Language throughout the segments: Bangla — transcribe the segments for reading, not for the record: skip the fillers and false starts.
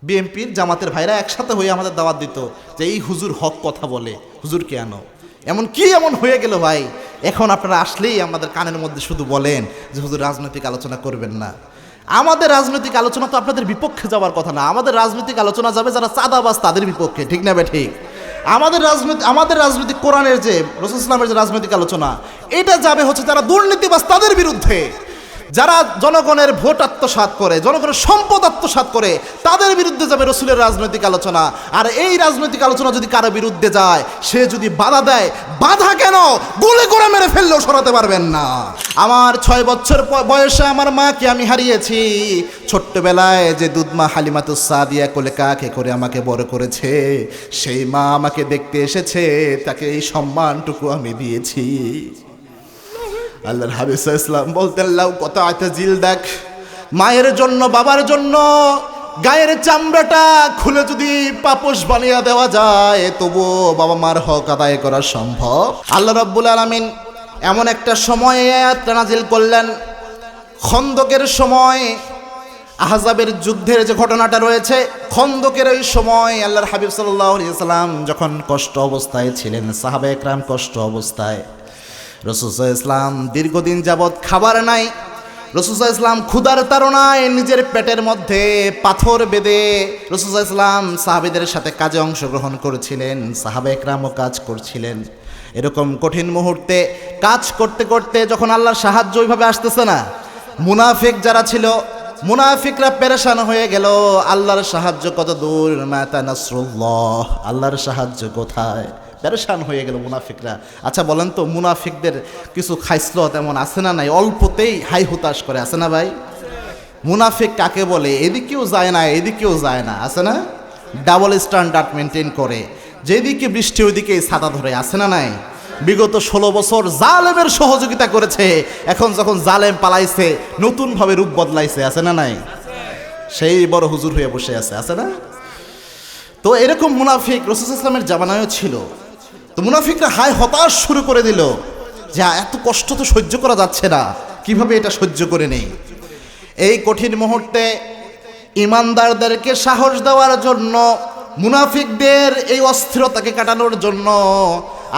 বিএনপির জামাতের ভাইরা একসাথে হয়ে আমাদের দাওয়াত দিত যে এই হুজুর হক কথা বলে, হুজুরকে আনো। এমন হয়ে গেল ভাই, এখন আপনারা আসলেই আমাদের কানের মধ্যে শুধু বলেন যে হুজুর রাজনৈতিক আলোচনা করবেন না। আমাদের রাজনৈতিক আলোচনা তো আপনাদের বিপক্ষে যাওয়ার কথা না, আমাদের রাজনৈতিক আলোচনা যাবে যারা চাঁদাবাজ তাদের বিপক্ষে, ঠিক না ঠিক? আমাদের রাজনৈতিক কোরআনের যে রাসূল ইসলামের যে রাজনৈতিক আলোচনা, এটা যাবে হচ্ছে যারা দুর্নীতিবাজ তাদের বিরুদ্ধে, যারা জনগণের ভোট আত্মসাৎ করে, জনগণের সম্পদ আত্মসাৎ করে, তাদের বিরুদ্ধে যাবে রসুলের রাজনৈতিক আলোচনা। আর এই রাজনৈতিক আলোচনা যদি কারো বিরুদ্ধে যায়, সে যদি বাধা দেয়, বাধা কেন, গুলি করে মেরে ফেললেও সরাতে পারবেন না। আমার 6 বছর বয়সে আমার মাকে আমি হারিয়েছি। ছোট্টবেলায় যে দুধমা হালিমাতুস সাদিয়া কোলে কাকে করে আমাকে বড় করেছে, সেই মা আমাকে দেখতে এসেছে, তাকে এই সম্মানটুকু আমি দিয়েছি। আল্লাহর হাবিব সাল্লাল্লাহু আলাইহি ওয়াসাল্লাম বলতেন, লাউ কতাআতা জিলদাক, মায়ের জন্য বাবার জন্য গায়ের চামড়াটা খুলে যদি পাপোশ বানিয়ে দেওয়া যায়, তবুও বাবা মার হক আদায় করা সম্ভব। আল্লাহ রাব্বুল আলামিন এমন একটা সময়ে আয়াতটা নাজিল করলেন, খন্দকের সময়, আহজাবের যুদ্ধের যে ঘটনাটা রয়েছে, খন্দকের ওই সময় আল্লাহর হাবিব সাল্লাল্লাহু আলাইহি ওয়াসাল্লাম যখন কষ্ট অবস্থায় ছিলেন, সাহাবায়ে কেরাম কষ্ট অবস্থায়, রাসূল সাল্লাল্লাহু আলাইহি ওয়াসাল্লাম দীর্ঘদিন যাবৎ খাবার নাই, রাসূল সাল্লাল্লাহু আলাইহি ওয়াসাল্লাম ক্ষুধার তাড়নায় নিজের পেটের মধ্যে পাথর বেঁধে রাসূল সাল্লাল্লাহু আলাইহি ওয়াসাল্লাম সাহাবীদের সাথে কাজে অংশগ্রহণ করেছিলেন, সাহাবায়ে কেরামও কাজ করছিলেন। এরকম কঠিন মুহূর্তে কাজ করতে করতে যখন আল্লাহর সাহায্য ওইভাবে আসতেছে না, মুনাফিক যারা ছিল, মুনাফিকরা পেরেশান হয়ে গেল, আল্লাহর সাহায্য কত দূর, মাতা নাসরুল্লাহ, আল্লাহর সাহায্য কোথায়, পেরেশান হয়ে গেল মুনাফিকরা। আচ্ছা বলেন তো, মুনাফিকদের কিছু খাইসলত এমন আছে না নাই, অল্পতেই হাই হুতাশ করে, আছে না ভাই? মুনাফিক কাকে বলে? এদিকেও যায় না এদিকেও যায় না, আছে না? ডাবল স্ট্যান্ডার্ড মেনটেন করে, যেদিকে বৃষ্টি ওইদিকেই ছাতা ধরে, আছে না নাই? বিগত 16 বছর জালেমের সহযোগিতা করেছে, এখন যখন জালেম পালাইছে নতুনভাবে রূপ বদলাইছে, আছে না নাই? সেই বড় হুজুর হয়ে বসে আছে, আছে না? তো এরকম মুনাফিক রাসূল সাল্লাল্লাহু আলাইহি ওয়াসাল্লামের জামানায়ও ছিল। তো মুনাফিকরা হায় হতাশ শুরু করে দিল যে এত কষ্ট তো সহ্য করা যাচ্ছে না, কিভাবে এটা সহ্য করে নেই। এই কঠিন মুহূর্তে ইমানদারদেরকে সাহস দেওয়ার জন্য, মুনাফিকদের এই অস্থিরতাকে কাটানোর জন্য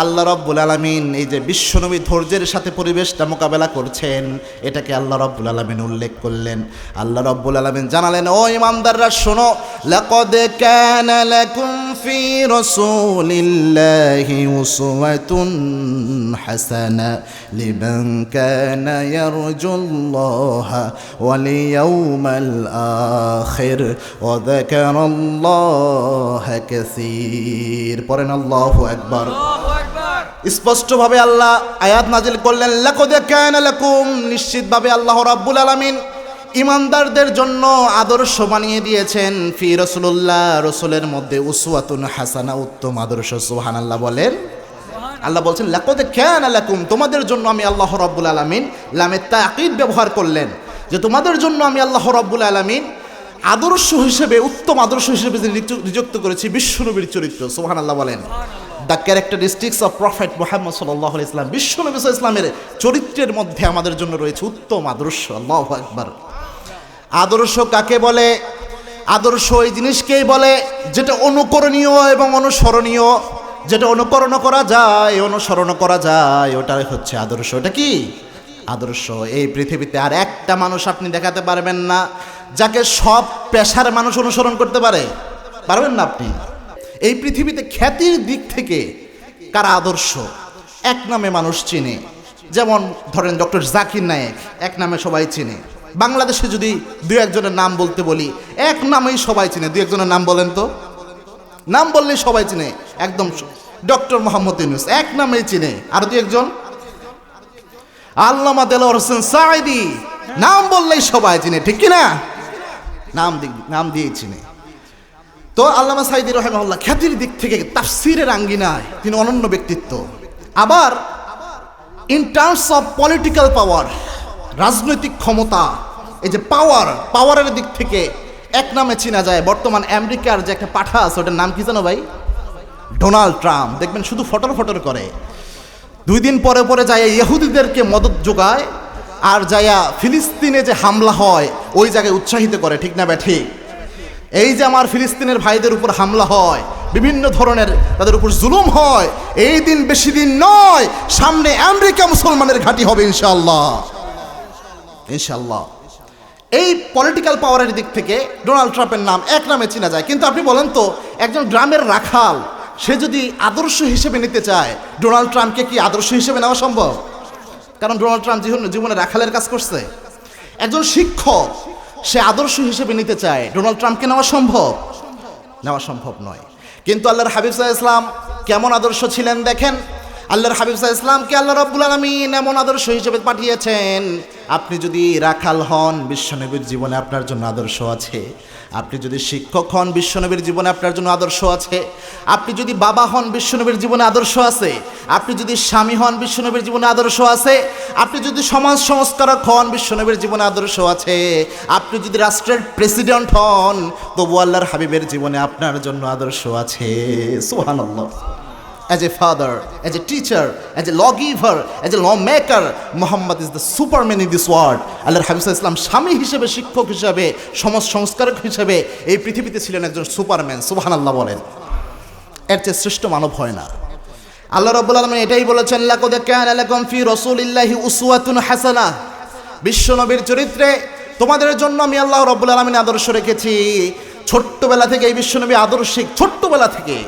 আল্লাহ রাব্বুল আলামিন এই যে বিশ্বনবী ধৈর্যের সাথে পরিবেশটা মোকাবেলা করছেন, এটাকে আল্লাহ রাব্বুল আলামিন উল্লেখ করলেন। আল্লাহ রাব্বুল আলামিন জানালেন, ও ইমানদাররা শোনো, লাকাদ কানা লাকুম ফি রাসূলিল্লাহি উসওয়াতুন হাসানা লিমান কানা ইয়ারজুল্লাহা ওয়াল ইয়াউমাল আখির ওয়া যাকারাল্লাহা কাসীর। পড়েন আল্লাহু আকবার। স্পষ্টভাবে আল্লাহ আয়াত নাজিল করলেন, লাকাদ কানা লাকুম, নিশ্চিতভাবে আল্লাহ রাব্বুল আলামিন ইমানদারদের জন্য আদর্শ বানিয়ে দিয়েছেন, ফি রাসূলুল্লাহ, রাসূলের মধ্যে উসওয়াতুন হাসানা, উত্তম আদর্শ। সুবহানাল্লাহ বলেন। আল্লাহ বলছেন লাকাদ কানা লাকুম, তোমাদের জন্য আমি আল্লাহ রাব্বুল আলামিন, লামে তাকিদ ব্যবহার করলেন, যে তোমাদের জন্য আমি আল্লাহ রাব্বুল আলামিন আদর্শ হিসেবে, উত্তম আদর্শ হিসেবে নিযুক্ত করেছি বিশ্বনবীর চরিত্র। সুবহানাল্লাহ বলেন। The characteristics of prophet Muhammad সাল্লাল্লাহু আলাইহি ওয়াসাল্লাম, বিশ্বনবী সাল্লাল্লাহু আলাইহি ওয়াসাল্লামের চরিত্রের মধ্যে আমাদের জন্য রয়েছে উত্তম আদর্শ। আল্লাহু আকবার। আদর্শ কাকে বলে? আদর্শ ওই জিনিসকেই বলে যেটা অনুকরণীয় এবং অনুসরণীয়, যেটা অনুকরণ করা যায়, অনুসরণ করা যায়, ওটাই হচ্ছে আদর্শ। এটা কি আদর্শ? এই পৃথিবীতে আর একটা মানুষ আপনি দেখাতে পারবেন না যাকে সব পেশার মানুষ অনুসরণ করতে পারে, পারবেন না আপনি। এই পৃথিবীতে খ্যাতির দিক থেকে কারা আদর্শ, এক নামে মানুষ চিনে, যেমন ধরেন ডক্টর জাকির নায়েক, এক নামে সবাই চিনে। বাংলাদেশে যদি দু একজনের নাম বলতে বলি, এক নামেই সবাই চিনে। দু একজনের নাম বলেন তো, নাম বললেই সবাই চিনে, একদম। ডক্টর মোহাম্মদ ইউনূস এক নামেই চিনে। আর দু একজন, আল্লামা দেলোয়ার হোসেন সাঈদী, নাম বললেই সবাই চিনে, ঠিক কিনা? নাম দিয়েই চিনে। তো আল্লামা সাঈদী রাহিমাহুল্লাহ খ্যাতির দিক থেকে, তাফসীরের আঙ্গিনায় তিনি অনন্য ব্যক্তিত্ব। আবার ইন টার্মস অফ পলিটিক্যাল পাওয়ার, রাজনৈতিক ক্ষমতা, এই যে পাওয়ারের দিক থেকে এক নামে চেনা যায়। বর্তমান আমেরিকার যে একটা পাঠা আছে, ওটার নাম কি জানো ভাই? Donald Trump. দেখবেন শুধু ফটর করে, 2 দিন পরে পরে যায় ইহুদিদেরকে মদত যোগায়, আর যায়া ফিলিস্তিনে যে হামলা হয় ওই জায়গায় উৎসাহিত করে, ঠিক না ব্যাঠিক? এই যে আমার ফিলিস্তিনের ভাইদের উপর হামলা হয়, বিভিন্ন ধরনের তাদের উপর জুলুম হয়, এই দিন বেশি দিন নয়, সামনে আমেরিকা মুসলমানের ঘাঁটি হবে ইনশাআল্লাহ, ইনশাআল্লাহ। এই পলিটিক্যাল পাওয়ারের দিক থেকে ডোনাল্ড ট্রাম্পের নাম এক নামে চেনা যায়। কিন্তু আপনি বলেন তো, একজন গ্রামের রাখাল সে যদি আদর্শ হিসেবে নিতে চায়, ডোনাল্ড ট্রাম্পকে কি আদর্শ হিসেবে নেওয়া সম্ভব? কারণ ডোনাল্ড ট্রাম্প জীবনে রাখালের কাজ করছে। একজন শিক্ষক সে আদর্শ হিসেবে নিতে চায়, ডোনাল্ড ট্রাম্পকে নেওয়া সম্ভব? নেওয়া সম্ভব নয়। কিন্তু আল্লাহর হাবিব সাল্লাল্লাহু আলাইহি ওয়াসাল্লাম কেমন আদর্শ ছিলেন দেখেন। আল্লাহর হাবিব সাল্লাল্লাহু আলাইহি ওয়াসাল্লামকে আল্লাহ রাব্বুল আলামিন এমন আদর্শ হিসেবে পাঠিয়েছেন, আপনি যদি রাখাল হন, বিশ্বনবীর জীবনে আপনার জন্য আদর্শ আছে। আপনি যদি শিক্ষক হন, বিশ্বনবীর জীবনে আপনার জন্য আদর্শ আছে। আপনি যদি বাবা হন, বিশ্বনবীর জীবনে আদর্শ আছে। আপনি যদি স্বামী হন, বিশ্বনবীর জীবনে আদর্শ আছে। আপনি যদি সমাজ সংস্কারক হন, বিশ্বনবীর জীবনে আদর্শ আছে। আপনি যদি রাষ্ট্রের প্রেসিডেন্ট হন, তবু আল্লাহর হাবিবের জীবনে আপনার জন্য আদর্শ আছে। সুবহানাল্লাহ। As a father, as a teacher, as a lawgiver, as a lawmaker, Muhammad is the superman in this world. আল্লাহর হাবিব সাল্লাল্লাহু আলাইহি ওয়াসাল্লাম স্বামী হিসেবে, শিক্ষক হিসেবে, সমাজ সংস্কারক হিসেবে এই পৃথিবীতে ছিলেন একজন সুপারম্যান। সুবহানাল্লাহ বলেন। এর চেয়ে শ্রেষ্ঠ মানব হয় না। আল্লাহ রাব্বুল আলামিন এটাই বলেছেন, লাকাদ কানা লাকুম ফি রাসূলিল্লাহি উসওয়াতুন হাসানাহ। বিশ্বনবীর চরিত্রে তোমাদের জন্য আমি আল্লাহ রাব্বুল আলামিন আদর্শ রেখেছি। ছোট্টবেলা থেকে এই বিশ্বনবী আদর্শিক, ছোট্টবেলা থেকে।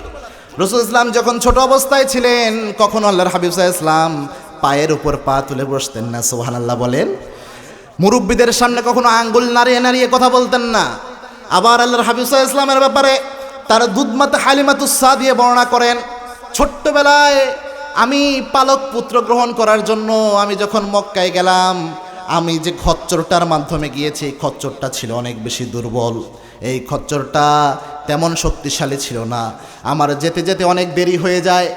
রাসূল ইসলাম যখন ছোট অবস্থায় ছিলেন, কখনো আল্লাহর হাবিব সাল্লাল্লাহু আলাইহি ওয়াসাল্লাম পায়ের উপর পা তুলে বসতেন না। সুবহানাল্লাহ বলেন। মুরব্বীদের সামনে কখনো আঙ্গুল নাড়িয়ে নাড়িয়ে কথা বলতেন না। আবার আল্লাহর হাবিব সাল্লাল্লাহু আলাইহি ওয়াসাল্লামের ব্যাপারে তার দুধমাতা হালিমাতুস সাদিয়া বর্ণনা করেন, ছোট্টবেলায় আমি পালক পুত্র গ্রহণ করার জন্য আমি যখন মক্কায় গেলাম, আমি যে খচ্চরটার মাধ্যমে গিয়েছি, খচ্চরটা ছিল অনেক বেশি দুর্বল। এই খচ্চরটা তেমন শক্তিশালী ছিল না। আমার যেতে যেতে অনেক দেরি হয়ে যায়,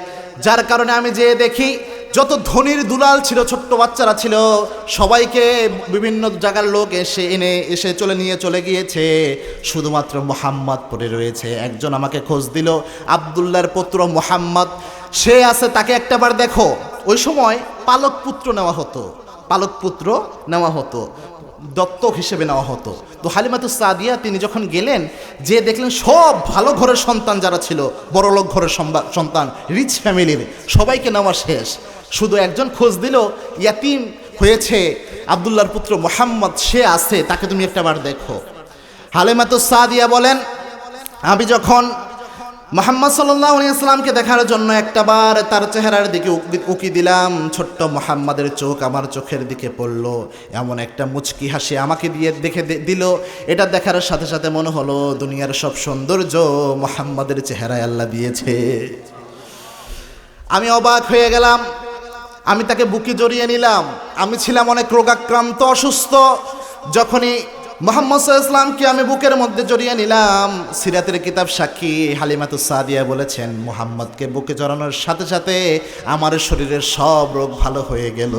যার কারণে আমি যেয়ে দেখি যত ধনির দুলাল ছিল, ছোট্ট বাচ্চারা ছিল, সবাইকে বিভিন্ন জায়গার লোক এসে নিয়ে চলে গিয়েছে। শুধুমাত্র মুহাম্মদ পড়ে রয়েছে। একজন আমাকে খোঁজ দিল, আব্দুল্লাহর পুত্র মুহাম্মদ, সে আছে, তাকে একটাবার দেখো। ওই সময় পালক পুত্র নেওয়া হতো, পালক পুত্র নেওয়া হতো, দত্তক হিসেবে নেওয়া হতো। তো হালিমাতুস সাদিয়া তিনি যখন গেলেন, যে দেখলেন সব ভালো ঘরের সন্তান যারা ছিল, বড়লোক ঘরের সন্তান, রিচ ফ্যামিলির, সবাইকে নেওয়া শেষ। শুধু একজন খোঁজ দিল, ইয়াতিম হয়েছে আব্দুল্লাহর পুত্র মুহাম্মদ, সে আছে, তাকে তুমি একটাবার দেখো। হালিমাতুস সাদিয়া বলেন, আমি যখন মুহাম্মদ সাল্লাল্লাহু আলাইহি ওয়াসাল্লামকে দেখার জন্য একটাবার তার চেহারার দিকে উকি দিলাম, ছোট্ট মুহাম্মাদের চোখ আমার চোখের দিকে পড়ল, এমন একটা মুচকি হাসি আমাকে দেখে দিল। এটা দেখার সাথে সাথে মনে হলো দুনিয়ার সব সৌন্দর্য মুহাম্মাদের চেহারায় আল্লাহ দিয়েছে। আমি অবাক হয়ে গেলাম। আমি তাকে বুকে জড়িয়ে নিলাম। আমি ছিলাম অনেক রোগাক্রান্ত, অসুস্থ। যখনই মুহাম্মদ সাল্লাল্লাহু আলাইহি ওয়াসাল্লামকে আমি বুকের মধ্যে জড়িয়ে নিলাম, সিরাতের কিতাব সাক্ষী হালিমাতুস সাদিয়া বলেছেন, মুহাম্মদকে বুকে জড়ানোর সাথে সাথে আমার শরীরের সব রোগ ভালো হয়ে গেল।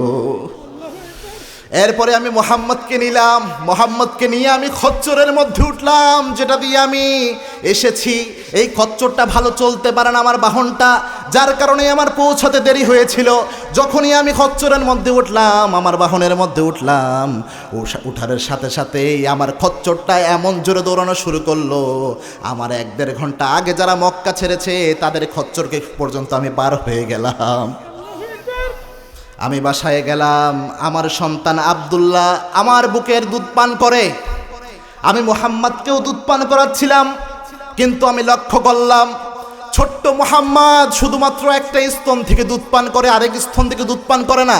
এরপরে আমি মুহাম্মদকে নিলাম, মুহাম্মদকে নিয়ে আমি খচ্চরের মধ্যে উঠলাম, যেটা দিয়ে আমি এসেছি। এই খচ্চরটা ভালো চলতে পারে না, আমার বাহনটা, যার কারণে আমার পৌঁছাতে দেরি হয়েছিল। যখনই আমি খচ্চরের মধ্যে উঠলাম, আমার বাহনের মধ্যে উঠলাম, উঠার সাথে সাথেই আমার খচ্চরটা এমন জোরে দৌড়ানো শুরু করলো, আমার 1-1.5 ঘন্টা আগে যারা মক্কা ছেড়েছে তাদের খচ্চরকে পর্যন্ত আমি পার হয়ে গেলাম। আমি বাসায় গেলাম, আমার সন্তান আব্দুল্লাহ আমার বুকের দুধ পান করে। আমি মুহাম্মদকেও দুধ পান করাচ্ছিলাম, কিন্তু আমি লক্ষ্য করলাম ছোট্ট মুহাম্মদ শুধুমাত্র একটা স্তন থেকে দুধ পান করে, আরেক স্তন থেকে দুধ পান করে না।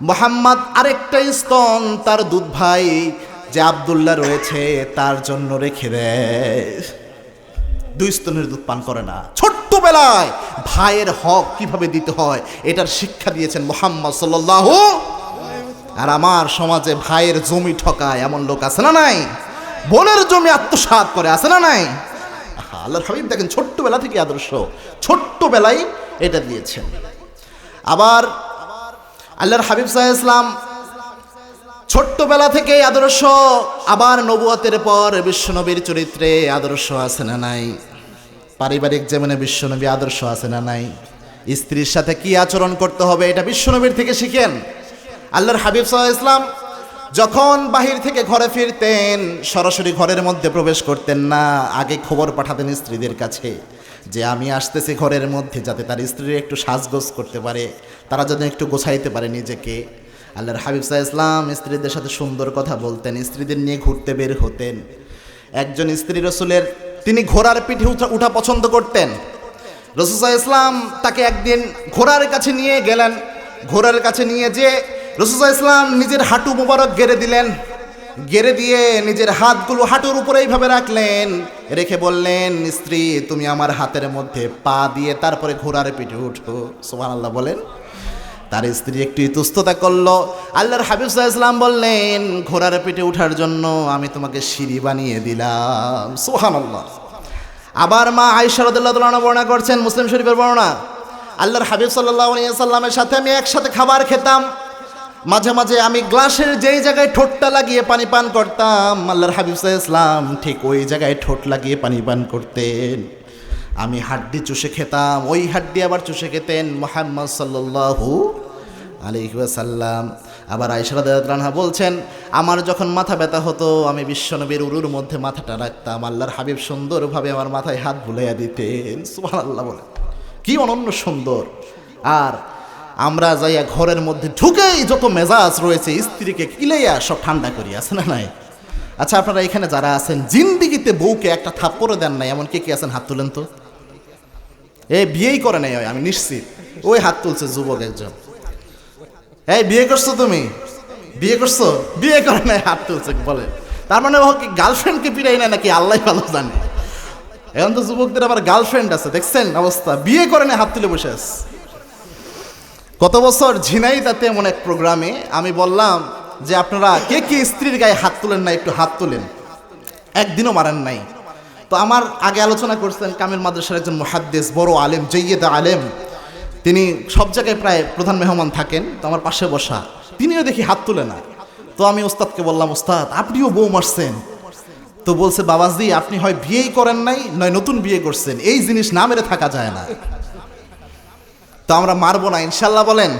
মুহাম্মদ আরেকটা স্তন তার দুধ ভাই যে আব্দুল্লাহ রয়েছে তার জন্য রেখে দেয়। 2 স্তনের দুধ পান করে না। ছোট্টবেলায় ভাইয়ের হক কিভাবে দিতে হয় এটার শিক্ষা দিয়েছেন মুহাম্মদ সাল্লাল্লাহু। আর আমার সমাজে ভাইয়ের জমি ঠকায় এমন লোক আছে না নাই? বোনের জমি আত্মসাৎ করে, আছে না নাই? আল্লাহর হাবিব দেখেন ছোট্টবেলা থেকে আদর্শ, ছোট্টবেলায় এটা দিয়েছেন। আবার আল্লাহর হাবিব সাল্লাল্লাহু আলাইহি ওয়াসাল্লাম ছোট্টবেলা থেকেই আদর্শ। আবার নবুয়তের পর বিশ্বনবীর চরিত্রে আদর্শ আছে না নাই? পারিবারিক জীবনে বিশ্বনবী আদর্শ আছে না নাই? স্ত্রীর সাথে কি আচরণ করতে হবে এটা বিশ্বনবীর থেকে শিখেন। আল্লাহর হাবিব সাল্লাল্লাহু আলাইহি ওয়াসাল্লাম যখন বাহির থেকে ঘরে ফিরতেন সরাসরি ঘরের মধ্যে প্রবেশ করতেন না, আগে খবর পাঠাতেন স্ত্রীদের কাছে যে আমি আসতেছি ঘরের মধ্যে, যাতে তার স্ত্রীর একটু সাজগোজ করতে পারে, তারা যেন একটু গোছাইতে পারে নিজেকে। আল্লাহর হাবিব সাল্লাল্লাহু আলাইহি ওয়াসাল্লাম স্ত্রীদের সাথে সুন্দর কথা বলতেন, স্ত্রীদের নিয়ে ঘুরতে বের হতেন। একজন স্ত্রী রসুলের, তিনি ঘোড়ার পিঠে উঠা পছন্দ করতেন। রাসূল সাল্লাল্লাহু আলাইহি ওয়াসাল্লাম তাকে একদিন ঘোড়ার কাছে নিয়ে গেলেন। ঘোড়ার কাছে নিয়ে যে রাসূল সাল্লাল্লাহু আলাইহি ওয়াসাল্লাম নিজের হাঁটু মোবারক গেড়ে দিলেন, গেড়ে দিয়ে নিজের হাতগুলো হাঁটুর উপরে এইভাবে রাখলেন, রেখে বললেন, স্ত্রী তুমি আমার হাতের মধ্যে পা দিয়ে তারপরে ঘোড়ার পিঠে উঠো। সুবহানাল্লাহ বলেন। তার স্ত্রী একটু ইতস্ততা করলো। আল্লাহর হাবিব সাল্লাল্লাহু আলাইহি ওয়াসাল্লাম বললেন, ঘোড়ার পিঠে ওঠার জন্য আমি তোমাকে সিঁড়ি বানিয়ে দিলাম। সুবহানাল্লাহ। আবার মা আয়েশা রাদিয়াল্লাহু তাআলা বর্ণনা করছেন, মুসলিম শরীফের বর্ণনা, আল্লাহর হাবিব সাল্লাল্লাহু আলাইহি ওয়াসাল্লামের সাথে আমি একসাথে খাবার খেতাম। মাঝে মাঝে আমি গ্লাসের যেই জায়গায় ঠোঁটটা লাগিয়ে পানি পান করতাম, আল্লাহর হাবিব সাল্লাল্লাহু আলাইহি ওয়াসাল্লাম ঠিক ওই জায়গায় ঠোঁট লাগিয়ে পানি পান করতেন। আমি হাড্ডি চুষে খেতাম, ওই হাড্ডি আবার চুষে খেতেন মুহাম্মদ সাল্লাল্লাহু আলাইহি ওয়াসাল্লাম। আবার আয়েশা রাদিয়াল্লাহু আনহা বলছেন, আমার যখন মাথা ব্যথা হতো আমি বিশ্বনবীর উরুর মধ্যে মাথাটা রাখতাম, আল্লাহর হাবিব সুন্দরভাবে আমার মাথায় হাত বুলাইয়া দিতেন। সুবহানাল্লাহ বলে, কি অনন্য সুন্দর। আর আমরা যাইয়া ঘরের মধ্যে ঢুকেই যত মেজাজ রয়েছে স্ত্রীকে কিলাইয়া সব ঠান্ডা করি, আছে না নাই? আচ্ছা, আপনারা এখানে যারা আছেন জিন্দিগিতে বউকে একটা থাপ্পড়ও দেন নাই, এমন কে কে আছেন? হাত তুলেন তো। বিয়েই করে নাই, আমি নিশ্চিত। ওই হাত তুলছে যুবক একজন। বিয়ে করছো তুমি? বিয়ে করছো? বিয়ে করে নাই, হাত তুলছে বলে। তার মানে ও কি গার্লফ্রেন্ডকে পিড়াই না নাকি? আল্লাহ ভালো জানে। এখন তো যুবকদের আবার গার্লফ্রেন্ড আছে, দেখছেন অবস্থা। বিয়ে করে নাই, হাত তুলে বসে আছে। গত বছর ঝিনাইদাতে এমন এক প্রোগ্রামে আমি বললাম যে আপনারা কে কে স্ত্রীর গায়ে হাত তুলেন না, একটু হাত তুলেন। একদিনও মারেন নাই। তো আমার আগে আলোচনা করছেন কামিল মাদ্রাসার একজন মুহাদ্দিস, বড় আলেম, জয়্যিদ আলেম, তিনি সব জায়গায় প্রায় প্রধান মেহমান থাকেন। তো আমার পাশে বসা, তিনিও দেখি হাত তুলে না। তো আমি ওস্তাদকে বললাম, ওস্তাদ আপনিও বউ মারছেন? তো বলছে, বাবাজি আপনি হয় বিয়েই করেন নাই, নয় নতুন বিয়ে করছেন, এই জিনিস না মেরে থাকা যায় না। তো আমরা মারবো না ইনশাল্লাহ বলেন।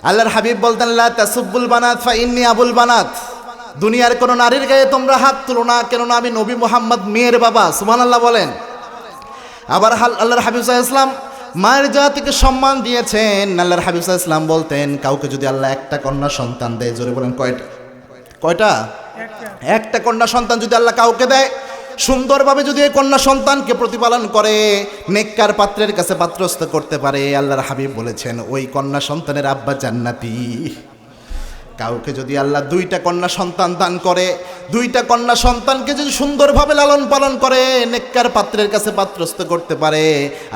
আল্লাহর হাবিব বলতেন, লা তাসুব্বুল বানাত ফা ইন্নী আবুল বানাত, দুনিয়ার কোন নারীর গায়ে তোমরা হাত তুলো না, কেননা আমি নবী মুহাম্মদ মেয়ের বাবা। সুবহানাল্লাহ বলেন। আবার আল্লাহর হাবিব সাল্লাল্লাহু আলাইহি ওয়াসাল্লাম মায়ের জাতিকে সম্মান দিয়েছেন। আল্লাহর হাবিব সাল্লাল্লাহু আলাইহি ওয়াসাল্লাম বলতেন, কাউকে যদি আল্লাহ একটা কন্যা সন্তান দেয়, জোরে বলেন কয়টা? কয়টা? একটা কন্যা সন্তান যদি আল্লাহ কাউকে দেয়, সুন্দরভাবে যদি এই কন্যা সন্তানকে প্রতিপালন করে, নেককার পাত্রের কাছে পাত্রস্থ করতে পারে, আল্লাহর হাবিব বলেছেন ওই কন্যা সন্তানের আব্বা জান্নাতি। কাউকে যদি আল্লাহ দুইটা কন্যা সন্তান দান করে, দুইটা কন্যা সন্তানকে যদি সুন্দরভাবে লালন পালন করে, নেককার পাত্রের কাছে পাত্রস্থ করতে পারে,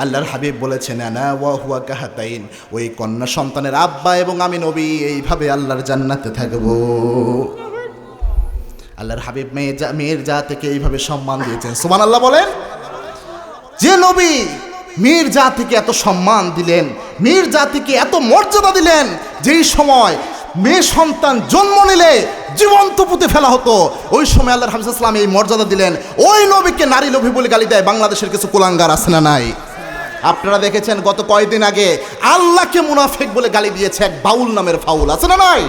আল্লাহর হাবিব বলেছেন আনা ওয়া হুয়া কাহাতাইন, ওই কন্যা সন্তানের আব্বা এবং আমি নবী এইভাবে আল্লাহর জান্নাতে থাকবো। আল্লাহর হাবিব মেয়ের জাতিকে এইভাবে সম্মান দিয়েছেন। সুবহানাল্লাহ বলেন। যে নবী মেয়ের জাতিকে এত সম্মান দিলেন, মেয়ের জাতিকে এত মর্যাদা দিলেন, যেই সময় মেয়ে সন্তান জন্ম নিলে জীবন্ত পুঁতে ফেলা হতো, ওই সময় আল্লাহর হাবিব সাল্লাল্লাহু আলাইহি ওয়াসাল্লাম এই মর্যাদা দিলেন। ওই নবীকে নারী লোভী বলে গালি দেয় বাংলাদেশের কিছু কুলাঙ্গার, আছে না নাই? আপনারা দেখেছেন গত কয়েকদিন আগে আল্লাহকে মুনাফিক বলে গালি দিয়েছে এক বাউল নামের ফাউল, আছে না নাই?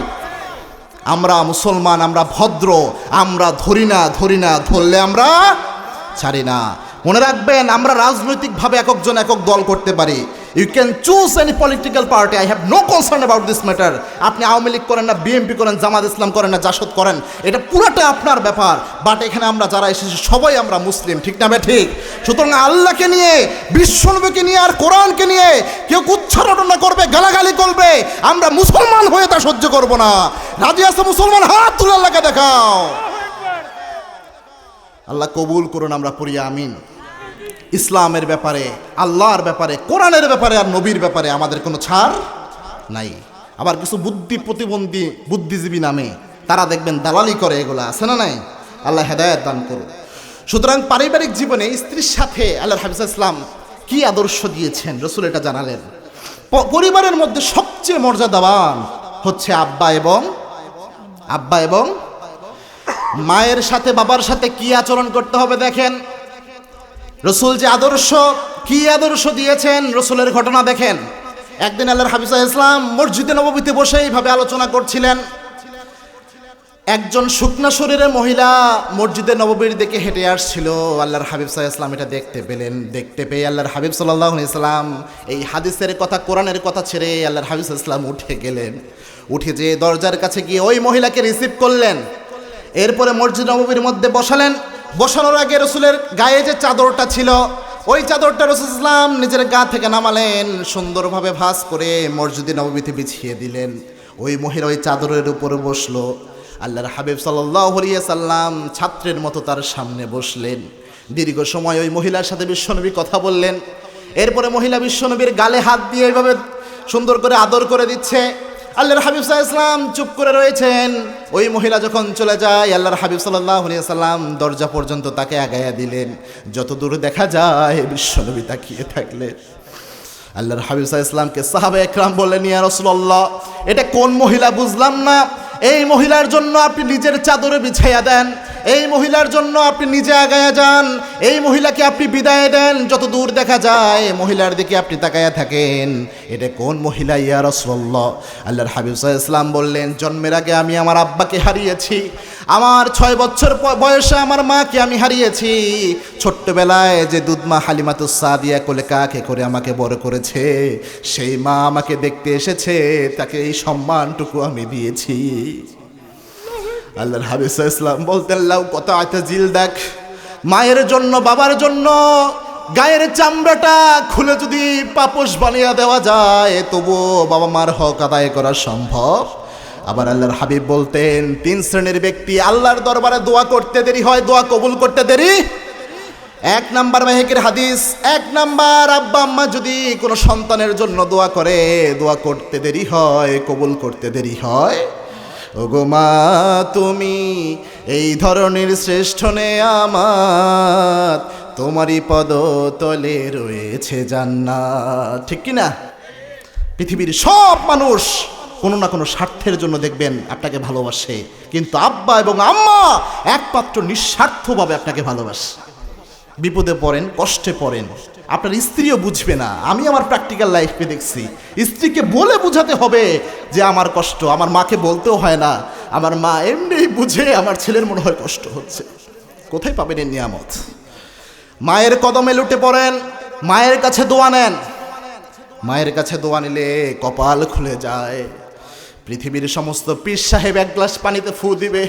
আমরা মুসলমান, আমরা ভদ্র, আমরা ধরি না, ধরলে আমরা ছাড়ি না। মনে রাখবেন, আমরা রাজনৈতিকভাবে একজন একক দল করতে পারি। You can choose any political party, I have no concern about this matter. আপনি আওয়ামী লীগ করেন না, বিএনপি করেন, জামাত ইসলাম করেন না, জাসদ করেন, এটা পুরোটা আপনার ব্যাপার। বাট এখানে আমরা যারা এসেছি সবাই আমরা মুসলিম, ঠিক না? ঠিক। সুতরাং আল্লাহকে নিয়ে, বিশ্বনবীকে নিয়ে আর কোরআনকে নিয়ে কেউ উচ্চারণা করবে, গালাগালি করবে, আমরা মুসলমান হয়ে তা সহ্য করব না। রাজি আছে মুসলমান? হাত তুলে আল্লাহকে দেখাও। আল্লাহ কবুল করুন, আমরা পড়ি আমিন। ইসলামের ব্যাপারে, আল্লাহর ব্যাপারে, কোরআনের ব্যাপারে আর নবীর ব্যাপারে আমাদের কোনো ছাড় নাই। আবার কিছু প্রতিবন্ধী বুদ্ধিজীবী নামে তারা দেখবেন দালালি করে, এগুলো আছে না নাই? আল্লাহ হেদায়েত দান করুন। সুতরাং পারিবারিক জীবনে স্ত্রীর সাথে আল্লাহর হাবিব ইসলাম কি আদর্শ দিয়েছেন, রাসূল এটা জানালেন। পরিবারের মধ্যে সবচেয়ে মর্যাদাবান হচ্ছে আব্বা এবং মায়ের সাথে, বাবার সাথে কি আচরণ করতে হবে দেখেন। রাসূল যে আদর্শ, কি আদর্শ দিয়েছেন, রাসূলের ঘটনা দেখেন। একদিন আল্লাহর হাবিব সাল্লাল্লাহু আলাইহি ওয়াসাল্লাম মসজিদে নববীতে বসে এইভাবে আলোচনা করছিলেন। একজন শুকনা শরীরের মহিলা মসজিদে নববীর দিকে হেঁটে আসছিল। আল্লাহর হাবিব সাল্লাল্লাহু আলাইহি ওয়াসাল্লাম এটা দেখতে পেলেন। দেখতে পেয়ে আল্লাহর হাবিব সাল্লাল্লাহু আলাইহি ওয়াসাল্লাম এই হাদিসের কথা, কোরআনের কথা ছেড়ে আল্লাহর হাবিব সাল্লাল্লাহু আলাইহি ওয়াসাল্লাম উঠে গেলেন। উঠে যে দরজার কাছে গিয়ে ওই মহিলাকে রিসিভ করলেন। এরপরে মসজিদ নববীর মধ্যে বসালেন। বসানোর আগে রসুলের গায়ে যে চাদরটা ছিল, ওই চাদরটা রাসূল সাল্লাল্লাহু আলাইহি ওয়াসাল্লাম নিজের গা থেকে নামালেন, সুন্দরভাবে ভাঁজ করে মসজিদে নববীতে বিছিয়ে দিলেন। ওই মহিলা ওই চাদরের উপরে বসলো। আল্লাহর হাবিব সাল্লাল্লাহু আলাইহি ওয়াসাল্লাম ছাত্রের মতো তার সামনে বসলেন। দীর্ঘ সময় ওই মহিলার সাথে বিশ্বনবী কথা বললেন। এরপরে মহিলা বিশ্বনবীর গালে হাত দিয়ে এইভাবে সুন্দর করে আদর করে দিচ্ছে। আল্লাহর হাবিব সাল্লাল্লাহু আলাইহি ওয়াসাল্লাম চুপ করে রয়েছেন। ওই মহিলা যখন চলে যায়, আল্লাহর হাবিব সাল্লাল্লাহু আলাইহি ওয়াসাল্লাম দরজা পর্যন্ত তাকে আগায়া দিলেন। যত দূর দেখা যায় বিশ্বনবী তাকিয়ে থাকলেন। আল্লাহর হাবিব সাল্লাল্লাহু আলাইহি ওয়াসাল্লামকে সাহাবা একরাম বললেন, ইয়া রাসূলুল্লাহ, এটা কোন মহিলা বুঝলাম না। এই মহিলার জন্য আপনি নিজের চাদরে বিছাইয়া দেন, এই মহিলার জন্য আপনি নিজে আগায়া যান, এই মহিলাকে আপনি বিদায় দেন। যত দূর দেখা যায় মহিলার দিকে আপনি তাকায়া থাকেন। এটা কোন মহিলা ইয়া রাসূলুল্লাহ? আল্লাহর হাবিব সাল্লাল্লাহু আলাইহি ওয়াসাল্লাম বললেন, জন্মের আগে আমি আমার আব্বাকে হারিয়েছি, আমার 6 বছর বয়সে আমার মাকে আমি হারিয়েছি, ছোট্টবেলায় যে দুধমা হালিমাতুস সাদিয়া কোলে কাকে করে আমাকে বড় করেছে, সেই মা আমাকে দেখতে এসেছে, তাকে এই সম্মানটুকু আমি দিয়েছি। আল্লাহর হাবিব সাল্লাল্লাহু আলাইহি ওয়াসাল্লাম বলতেন, লাউ কতাআতা জিলদাক, মায়ের জন্য বাবার জন্য গায়ের চামড়াটা খুলে যদি পাপোশ বানিয়ে দেওয়া যায়, তবুও বাবা মার হক আদায় করা সম্ভব। আবার আল্লাহর হাবিব বলতেন, 3 শ্রেণীর ব্যক্তি আল্লাহর দরবারে দোয়া করতে দেরি হয়, দোয়া কবুল করতে দেরি। 1 নাম্বার মেহেকের হাদিস, 1 নাম্বার আব্বা আম্মা যদি কোনো সন্তানের জন্য দোয়া করে, দোয়া করতে দেরি হয়, কবুল করতে দেরি হয়। ওগো মা, তুমি এই ধরনের শ্রেষ্ঠ নেয়ামত, তোমারই পদতলে রয়েছে জান্নাত। ঠিক কি না? পৃথিবীর সব মানুষ কোনো না কোনো স্বার্থের জন্য দেখবেন আপনাকে ভালোবাসে, কিন্তু আব্বা এবং আম্মা একমাত্র নিঃস্বার্থভাবে আপনাকে ভালোবাসে। বিপদে পড়েন, কষ্টে পড়েন, আপনার স্ত্রীও বুঝবে না। আমি আমার প্র্যাকটিক্যাল লাইফে দেখছি, স্ত্রীকে বলে বোঝাতে হবে যে আমার কষ্ট, আমার মাকে বলতেও হয় না, আমার মা এমনি বুঝে আমার ছেলের মনে হয় কষ্ট হচ্ছে। কোথায় পাবেন এই নিয়ামত? মায়ের কদমে লুটে পড়েন, মায়ের কাছে দোয়া নেন। মায়ের কাছে দোয়া নিলে কপাল খুলে যায়। পৃথিবীর সমস্ত পীর সাহেব 1 গ্লাস পানিতে ফু দিবে,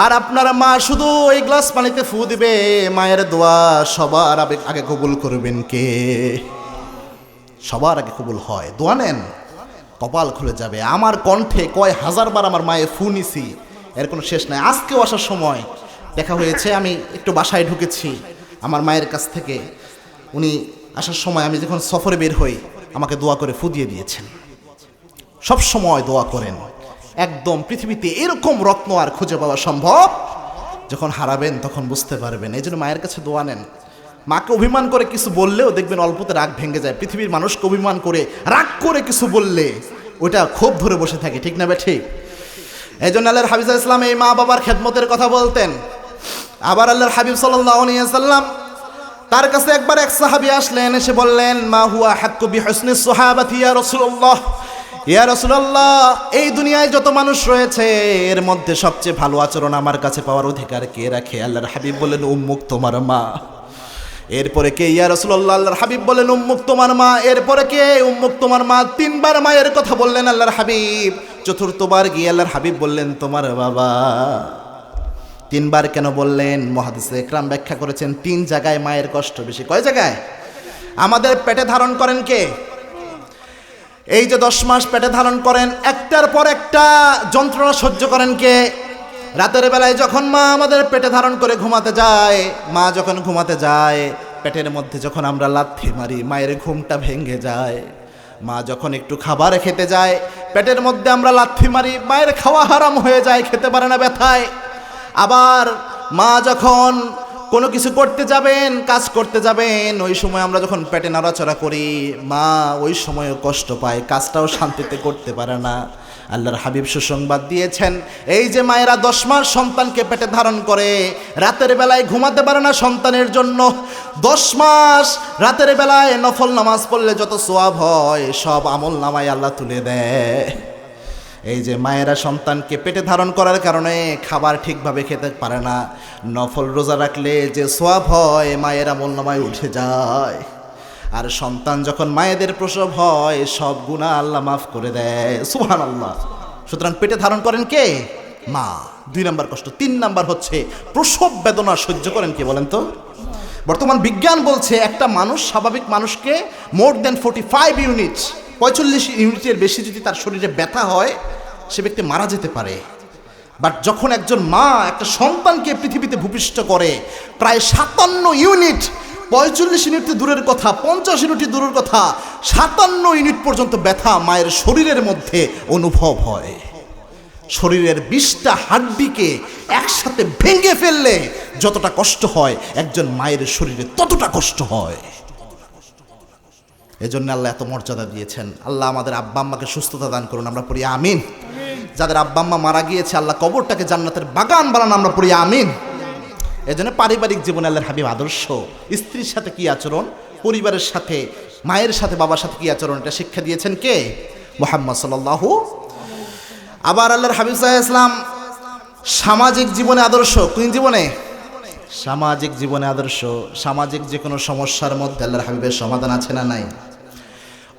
আর আপনার মা শুধু ওই গ্লাস পানিতে ফু দিবে। মায়ের দোয়া সবার আগে কবুল করবেন কে? সবার আগে কবুল হয়। দোয়া নেন, কপাল খুলে যাবে। আমার কণ্ঠে কয় হাজারবার আমার মায়ে ফু নিছি, এর কোনো শেষ নাই। আজকেও আসার সময় দেখা হয়েছে, আমি একটু বাসায় ঢুকেছি আমার মায়ের কাছ থেকে। উনি আসার সময় আমি যখন সফরে বের হই, আমাকে দোয়া করে ফু দিয়ে দিয়েছেন। সব সময় দোয়া করেন। একদম পৃথিবীতে এরকম রত্ন আর খুঁজে পাওয়া সম্ভব, যখন হারাবেন তখন বুঝতে পারবেন। এই জন্য মায়ের কাছে দোয়া নেন। মাকে অভিমান করে কিছু বললেও দেখবেন অল্পতে রাগ ভেঙে যায়। পৃথিবীর মানুষকে অভিমান করে রাগ করে কিছু বললে ওটা ক্ষোভ ধরে বসে থাকে, ঠিক না বে ঠিক? এই জন্য আল্লাহর হাবিব সাল্লাল্লাহু আলাইহি ওয়াসাল্লাম এই মা বাবার খেদমতের কথা বলতেন। আবার আল্লাহর হাবিব সাল্লাল্লাহু আলাইহি ওয়াসাল্লাম তার কাছে একবার এক সাহাবী আসলেন, এসে বললেন, মা হুয়া হাক্কু বিহুসনিস সাহাবাতি ইয়া রাসূলুল্লাহ, ইয়া রাসূলুল্লাহ, এই দুনিয়ায় যত মানুষ রয়েছে এর মধ্যে সবচেয়ে ভালো আচরণ আমার কাছে পাওয়ার অধিকার কে রাখে? আল্লাহর হাবিব বললেন, উম্মুক, তোমার মা। এরপরে কে? ইয়া রাসূলুল্লাহ, আল্লাহর হাবিব বললেন, উম্মুক, তোমার মা। এরপরে কে? উম্মুক, তোমার মা। 3 বার মায়ের কথা বললেন আল্লাহর হাবিব। চতুর্থবার গিয়ে আল্লাহর হাবিব বললেন, তোমার বাবা। 3 বার কেন বললেন? মুহাদ্দিস ইকরাম ব্যাখ্যা করেছেন, 3 জায়গায় মায়ের কষ্ট বেশি। কয় জায়গায়? আমাদের পেটে ধারণ করেন কে? এই যে 10 মাস পেটে ধারণ করেন, একটার পর একটা যন্ত্রণা সহ্য করেন কে? রাতের বেলায় যখন মা আমাদের পেটে ধারণ করে ঘুমাতে যায়, মা যখন ঘুমাতে যায়, পেটের মধ্যে যখন আমরা লাথি মারি, মায়ের ঘুমটা ভেঙে যায়। মা যখন একটু খাবার খেতে যায়, পেটের মধ্যে আমরা লাথি মারি, মায়ের খাওয়া হারাম হয়ে যায়, খেতে পারে না ব্যথায়। আবার মা যখন কোনো কিছু করতে যাবেন, কাজ করতে যাবেন, ওই সময় আমরা যখন পেটে নড়াচড়া করি, মা ওই সময়ও কষ্ট পায়, কাজটাও শান্তিতে করতে পারে না। আল্লাহর হাবিব সুসংবাদ দিয়েছেন, এই যে মায়েরা 10 মাস সন্তানকে পেটে ধারণ করে, রাতের বেলায় ঘুমাতে পারে না সন্তানের জন্য। 10 মাস রাতের বেলায় নফল নামাজ পড়লে যত সওয়াব হয়, সব আমল নামায় আল্লাহ তুলে দেয়। এই যে মায়েরা সন্তানকে পেটে ধারণ করার কারণে খাবার ঠিকভাবে খেতে পারে না, নফল রোজা রাখলে যে সোয়াব হয় মায়ের আমলনামায় উঠে যায়। আর সন্তান যখন মায়েদের প্রসব হয় সব গুনাহ আল্লাহ মাফ করে দেয়, সুবহানাল্লাহ। সুতরাং পেটে ধারণ করেন কে? মা। 2 নাম্বার কষ্ট। 3 নাম্বার হচ্ছে প্রসব বেদনা সহ্য করেন কে বলেন তো? বর্তমান বিজ্ঞান বলছে একটা মানুষ, স্বাভাবিক মানুষকে মোর দেন 45 ইউনিট, 45 ইউনিটের বেশি যদি তার শরীরে ব্যথা হয় সে ব্যক্তি মারা যেতে পারে। বাট যখন একজন মা একটা সন্তানকে পৃথিবীতে ভূমিষ্ঠ করে প্রায় 57 ইউনিট, 45 ইউনিট দূরের কথা, 50 ইউনিট দূরের কথা, 57 ইউনিট পর্যন্ত ব্যথা মায়ের শরীরের মধ্যে অনুভব হয়। শরীরের 20টা হাড্ডিকে একসাথে ভেঙে ফেললে যতটা কষ্ট হয় একজন মায়ের শরীরে ততটা কষ্ট হয়। এজন্য আল্লাহ এত মর্যাদা দিয়েছেন। আল্লাহ আমাদের আব্বা আম্মাকে সুস্থতা দান করুন, আমরা পড়ি আমিন। যাদের আব্বা আম্মা মারা গিয়েছে আল্লাহ কবরটাকে জান্নাতের বাগান বানান, আমরা পড়ি আমিন। এজন্য পারিবারিক জীবনে আল্লাহর হাবিব আদর্শ, স্ত্রীর সাথে কি আচরণ, পরিবারের সাথে, মায়ের সাথে, বাবার সাথে কি আচরণ, এটা শিক্ষা দিয়েছেন কে? মুহাম্মদ সাল্লাল্লাহু। আবার আল্লাহর হাবিব সাল্লাল্লাহু আলাইহি ওয়াসাল্লাম সামাজিক জীবনে আদর্শ, কোন জীবনে? সামাজিক জীবনে আদর্শ। সামাজিক যে কোনো সমস্যার মধ্যে আল্লাহর হাবিবের সমাধান আছে না নাই?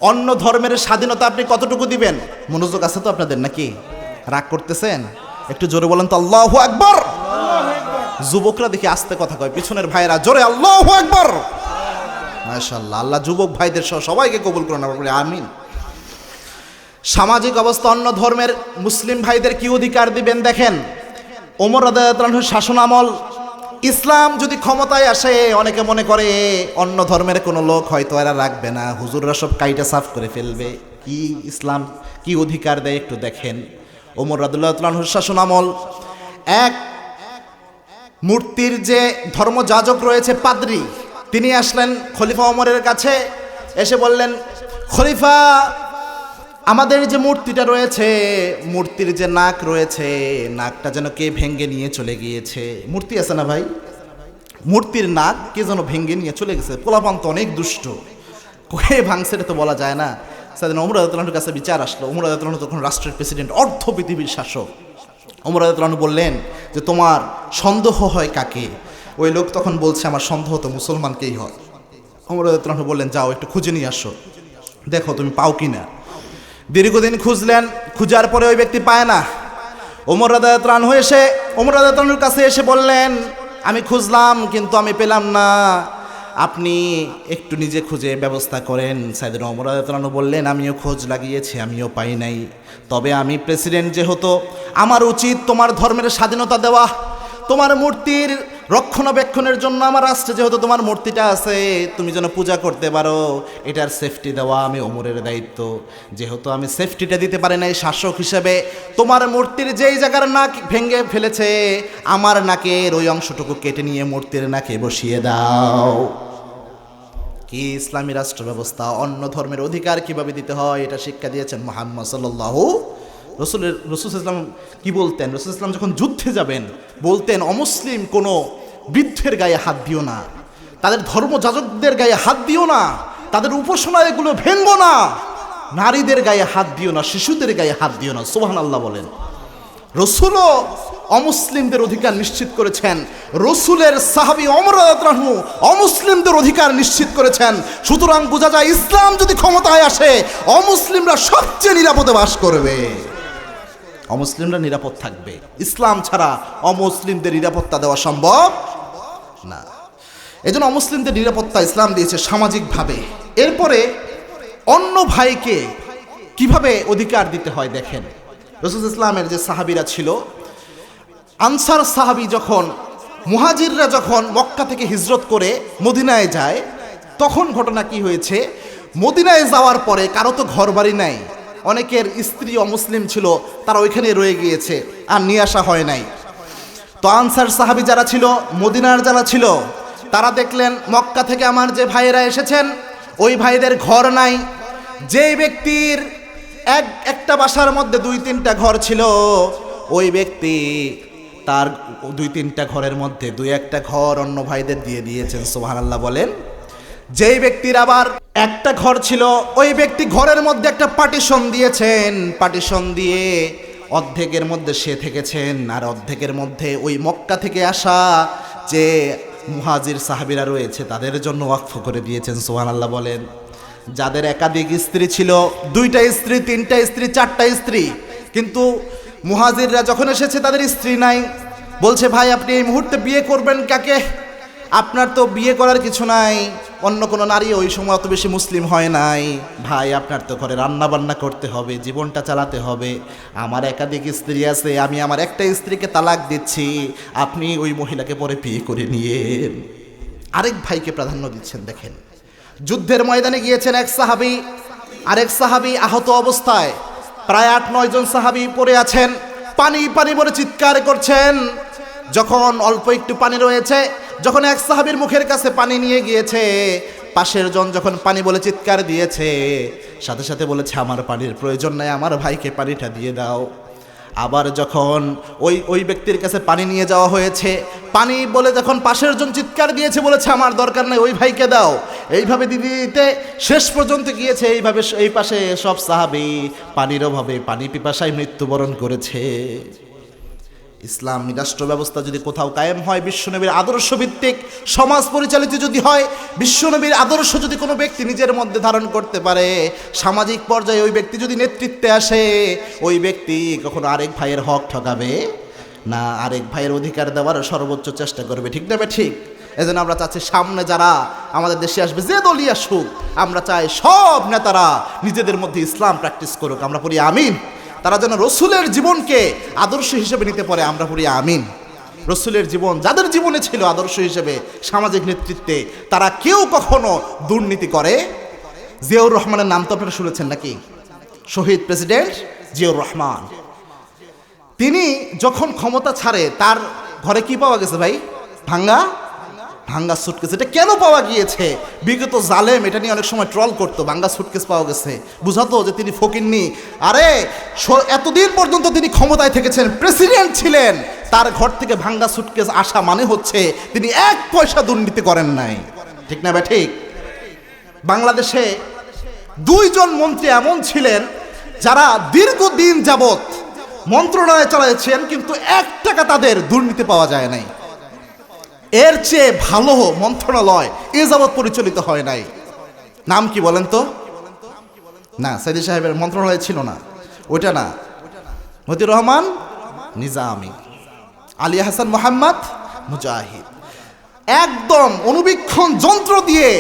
অন্য ধর্মের স্বাধীনতা আপনি কতটুকু দিবেন? মনোযোগ আছে তো আপনাদের নাকি? রাগ করতেছেন? একটু জোরে বলেন তো আল্লাহু আকবার। যুবকরা দেখি আস্তে কথা কয়, পিছনের ভাইরা জোরে আল্লাহু আকবার। মাশাআল্লাহ, আল্লাহ যুবক ভাইদের সহ সবাইকে কবুল করুন, আমরা বলি আমিন। সামাজিক অবস্থা, অন্য ধর্মের মুসলিম ভাইদের কি অধিকার দিবেন দেখেন। ওমর রাদিয়াল্লাহু আনহুর শাসনামল, ইসলাম যদি ক্ষমতায় আসে অনেকে মনে করে অন্য ধর্মের কোনো লোক হয়তো এরা রাখবে না, হুজুররা সব কাইটা সাফ করে ফেলবে। কি ইসলাম কি অধিকার দেয় একটু দেখেন। ওমর রাদিয়াল্লাহু আনহুর শাসনামল, এক মূর্তির যে ধর্মযাজক রয়েছে পাদ্রী, তিনি আসলেন খলিফা ওমরের কাছে, এসে বললেন, খলিফা আমাদের যে মূর্তিটা রয়েছে, মূর্তির যে নাক রয়েছে, নাকটা যেন কে ভেঙ্গে নিয়ে চলে গিয়েছে। মূর্তি আছে না ভাই, মূর্তির নাক কে যেন ভেঙ্গে নিয়ে চলে গেছে। পোলাপান তো অনেক দুষ্ট, কে ভাঙছে এটা তো বলা যায় না। সেদিন ওমর রাদিয়াল্লাহু আনহুর কাছে বিচার আসলো। ওমর রাদিয়াল্লাহু আনহু তখন রাষ্ট্রের প্রেসিডেন্ট, অর্ধ পৃথিবীর শাসক। ওমর রাদিয়াল্লাহু আনহু বললেন যে তোমার সন্দেহ হয় কাকে? ওই লোক তখন বলছে আমার সন্দেহ তো মুসলমানকেই হয়। ওমর রাদিয়াল্লাহু আনহু বললেন যাও একটু খুঁজে নিয়ে আসো, দেখো তুমি পাও কিনা। দীর্ঘদিন খুঁজলেন, খুঁজার পরে ওই ব্যক্তি পায় না। ওমর রাদিয়াল্লাহু আনহু এসে ওমর রাদিয়াল্লাহু আনহুর কাছে এসে বললেন, আমি খুঁজলাম কিন্তু আমি পেলাম না, আপনি একটু নিজে খুঁজে ব্যবস্থা করেন। সাইয়েদনা ওমর রাদিয়াল্লাহু আনহু বললেন, আমিও খোঁজ লাগিয়েছি, আমিও পাই নাই। তবে আমি প্রেসিডেন্ট যেহেতু, আমার উচিত তোমার ধর্মের স্বাধীনতা দেওয়া, তোমার মূর্তির রক্ষণাবেক্ষণের জন্য আমার রাষ্ট্রে যেহেতু তোমার মূর্তিটা আছে, তুমি যেন পূজা করতে পারো, এটার সেফটি দেওয়া আমি ওমরের দায়িত্ব। যেহেতু আমি সেফটিটা দিতে পারি নাই শাসক হিসেবে, তোমার মূর্তির যেই জায়গার নাক ভেঙে ফেলেছে, আমার নাকের ওই অংশটুকু কেটে নিয়ে মূর্তির নাকে বসিয়ে দাও। কি ইসলামী রাষ্ট্র ব্যবস্থা! অন্য ধর্মের অধিকার কিভাবে দিতে হয় এটা শিক্ষা দিয়েছেন মুহাম্মদ সাল্লাল্লাহু। রাসূল ইসলাম কি বলতেন? রাসূল ইসলাম যখন যুদ্ধে যাবেন বলতেন, অমুসলিম কোনো বৃদ্ধের গায়ে হাত দিও না, তাদের ধর্মযাজকদের গায়ে হাত দিও না, তাদের উপাসনালয়গুলো ভেঙো না, নারীদের গায়ে হাত দিও না, শিশুদের গায়ে হাত দিও না। সুবহানাল্লাহ বলেন। রাসূলও অমুসলিমদের অধিকার নিশ্চিত করেছেন। রাসূলের সাহাবী ওমর রাদিয়াল্লাহু আনহু অমুসলিমদের অধিকার নিশ্চিত করেছেন। সুতরাং বোঝা যায় ইসলাম যদি ক্ষমতায় আসে অমুসলিমরা সবচেয়ে নিরাপদে বাস করবে, অমুসলিমরা নিরাপদ থাকবে। ইসলাম ছাড়া অমুসলিমদের নিরাপত্তা দেওয়া সম্ভব না। এজন্য অমুসলিমদের নিরাপত্তা ইসলাম দিয়েছে সামাজিকভাবে। এরপরে অন্য ভাইকে কিভাবে অধিকার দিতে হয় দেখেন। রাসূল ইসলামের যে সাহাবীরা ছিল, আনসার সাহাবী যখন, মুহাজিররা যখন মক্কা থেকে হিজরত করে মদিনায় যায়, তখন ঘটনা কি হয়েছে, মদিনায় যাওয়ার পরে কারো তো ঘর বাড়ি নাই, অনেকের স্ত্রী অমুসলিম ছিল, তারা ওইখানে রয়ে গিয়েছে, আর নিয়ে আসা হয় নাই। তো আনসার সাহাবী যারা ছিল, মদিনার যারা ছিল, তারা দেখলেন মক্কা থেকে আমার যে ভাইয়েরা এসেছেন ওই ভাইদের ঘর নাই। যে ব্যক্তির একটা বাসার মধ্যে 2-3টা ঘর ছিল, ওই ব্যক্তি তার 2-3টা ঘরের মধ্যে 2-1টা ঘর অন্য ভাইদের দিয়ে দিয়েছেন। সুবহানাল্লাহ বলেন। যেই ব্যক্তির আবার একটা ঘর ছিল, ওই ব্যক্তি ঘরের মধ্যে একটা পার্টিশন দিয়েছেন, পার্টিশন দিয়ে অর্ধেকের মধ্যে সে থেকেছেন, আর অর্ধেকের মধ্যে ওই মক্কা থেকে আসা যে মুহাজির সাহাবীরা রয়েছে তাদের জন্য ওয়াকফ করে দিয়েছেন। সুবহানাল্লাহ বলেন। যাদের একাধিক স্ত্রী ছিল, 2টা স্ত্রী, 3টা স্ত্রী, 4টা স্ত্রী, কিন্তু মুহাজিররা যখন এসেছে তাদের স্ত্রী নাই, বলছে ভাই আপনি এই মুহূর্তে বিয়ে করবেন কাকে? আপনার তো বিয়ে করার কিছু নাই, অন্য কোনো নারী ওই সময় অত বেশি মুসলিম হয় নাই, ভাই আপনার তো ঘরে রান্না বান্না করতে হবে, জীবনটা চালাতে হবে, আমার একাধিক স্ত্রী আছে, আমি আমার একটা স্ত্রীকে তালাক দিচ্ছি, আপনি ওই মহিলাকে পরে বিয়ে করে নিয়ে। আরেক ভাইকে প্রাধান্য দিচ্ছেন। দেখেন, যুদ্ধের ময়দানে গিয়েছেন এক সাহাবী, আরেক সাহাবী আহত অবস্থায়, প্রায় 8-9 জন সাহাবী পড়ে আছেন, পানি পানি বলে চিৎকার করছেন। যখন অল্প একটু পানি রয়েছে, যখন এক সাহাবীর মুখের কাছে পানি নিয়ে গিয়েছে, পাশের জন যখন পানি বলে চিৎকার দিয়েছে, সাথে সাথে বলেছে আমার পানির প্রয়োজন নাই, আমার ভাইকে পানিটা দিয়ে দাও। আবার যখন ওই ব্যক্তির কাছে পানি নিয়ে যাওয়া হয়েছে, পানি বলে যখন পাশের জন চিৎকার দিয়েছে, বলেছে আমার দরকার নাই, ওই ভাইকে দাও। এইভাবে দিতে দিতে শেষ পর্যন্ত গিয়েছে, এইভাবে এই পাশে সব সাহাবী পানির অভাবে, পানি পিপাসায় মৃত্যুবরণ করেছে। ইসলামী রাষ্ট্র ব্যবস্থা যদি কোথাও কায়েম হয়, বিশ্বনবীর আদর্শ ভিত্তিক সমাজ পরিচালিত যদি হয়, বিশ্বনবীর আদর্শ যদি কোনো ব্যক্তি নিজের মধ্যে ধারণ করতে পারে, সামাজিক পর্যায়ে ওই ব্যক্তি যদি নেতৃত্বে আসে, ওই ব্যক্তি কখনো আরেক ভাইয়ের হক ঠকাবে না, আরেক ভাইয়ের অধিকার দেওয়ার সর্বোচ্চ চেষ্টা করবে। ঠিক না ঠিক? এজন্য আমরা চাচ্ছি সামনে যারা আমাদের দেশে আসবে, যে দলই আসুক, আমরা চাই সব নেতারা নিজেদের মধ্যে ইসলাম প্র্যাকটিস করুক। আমরা পড়ি আমিন। তারা যেন রসুলের জীবনকে আদর্শ হিসেবে নিতে পারে, আমরা পড়ি আমিন। রসুলের জীবন যাদের জীবনে ছিল আদর্শ হিসেবে সামাজিক নেতৃত্বে, তারা কেউ কখনো দুর্নীতি করে। জিয়াউর রহমানের নাম তো আপনারা শুনেছেন নাকি? শহীদ প্রেসিডেন্ট জিয়াউর রহমান, তিনি যখন ক্ষমতা ছাড়ে, তার ঘরে কি পাওয়া গেছে ভাই? ভাঙ্গা সুটকেস। এটা কেন পাওয়া গিয়েছে? বিগত জালেম এটা নিয়ে অনেক সময় ট্রল করতো, ভাঙ্গা সুটকেস পাওয়া গেছে, বুঝাতো যে তিনি ফকিন্নি। আরে এতদিন পর্যন্ত তিনি ক্ষমতায় থেকেছেন, প্রেসিডেন্ট ছিলেন, তার ঘর থেকে ভাঙ্গা সুটকেস আসা মানে হচ্ছে তিনি 1 পয়সা দুর্নীতি করেন নাই। ঠিক না ঠিক? বাংলাদেশে 2 জন মন্ত্রী এমন ছিলেন যারা দীর্ঘদিন যাবৎ মন্ত্রণালয় চালাচ্ছেন, কিন্তু 1 টাকা তাদের দুর্নীতি পাওয়া যায় নাই। এর চেয়ে ভালো মন্ত্রণালয় এ যাবৎ পরিচালিত হয় নাই। নাম কি বলেন তো? না, সাইদি সাহেবের মন্ত্রণালয় ছিল না, ওইটা না। মতিউর রহমান নিজামী, আলী হাসান মোহাম্মদ মুজাহিদ, একদম অনুবীক্ষণ যন্ত্র দিয়ে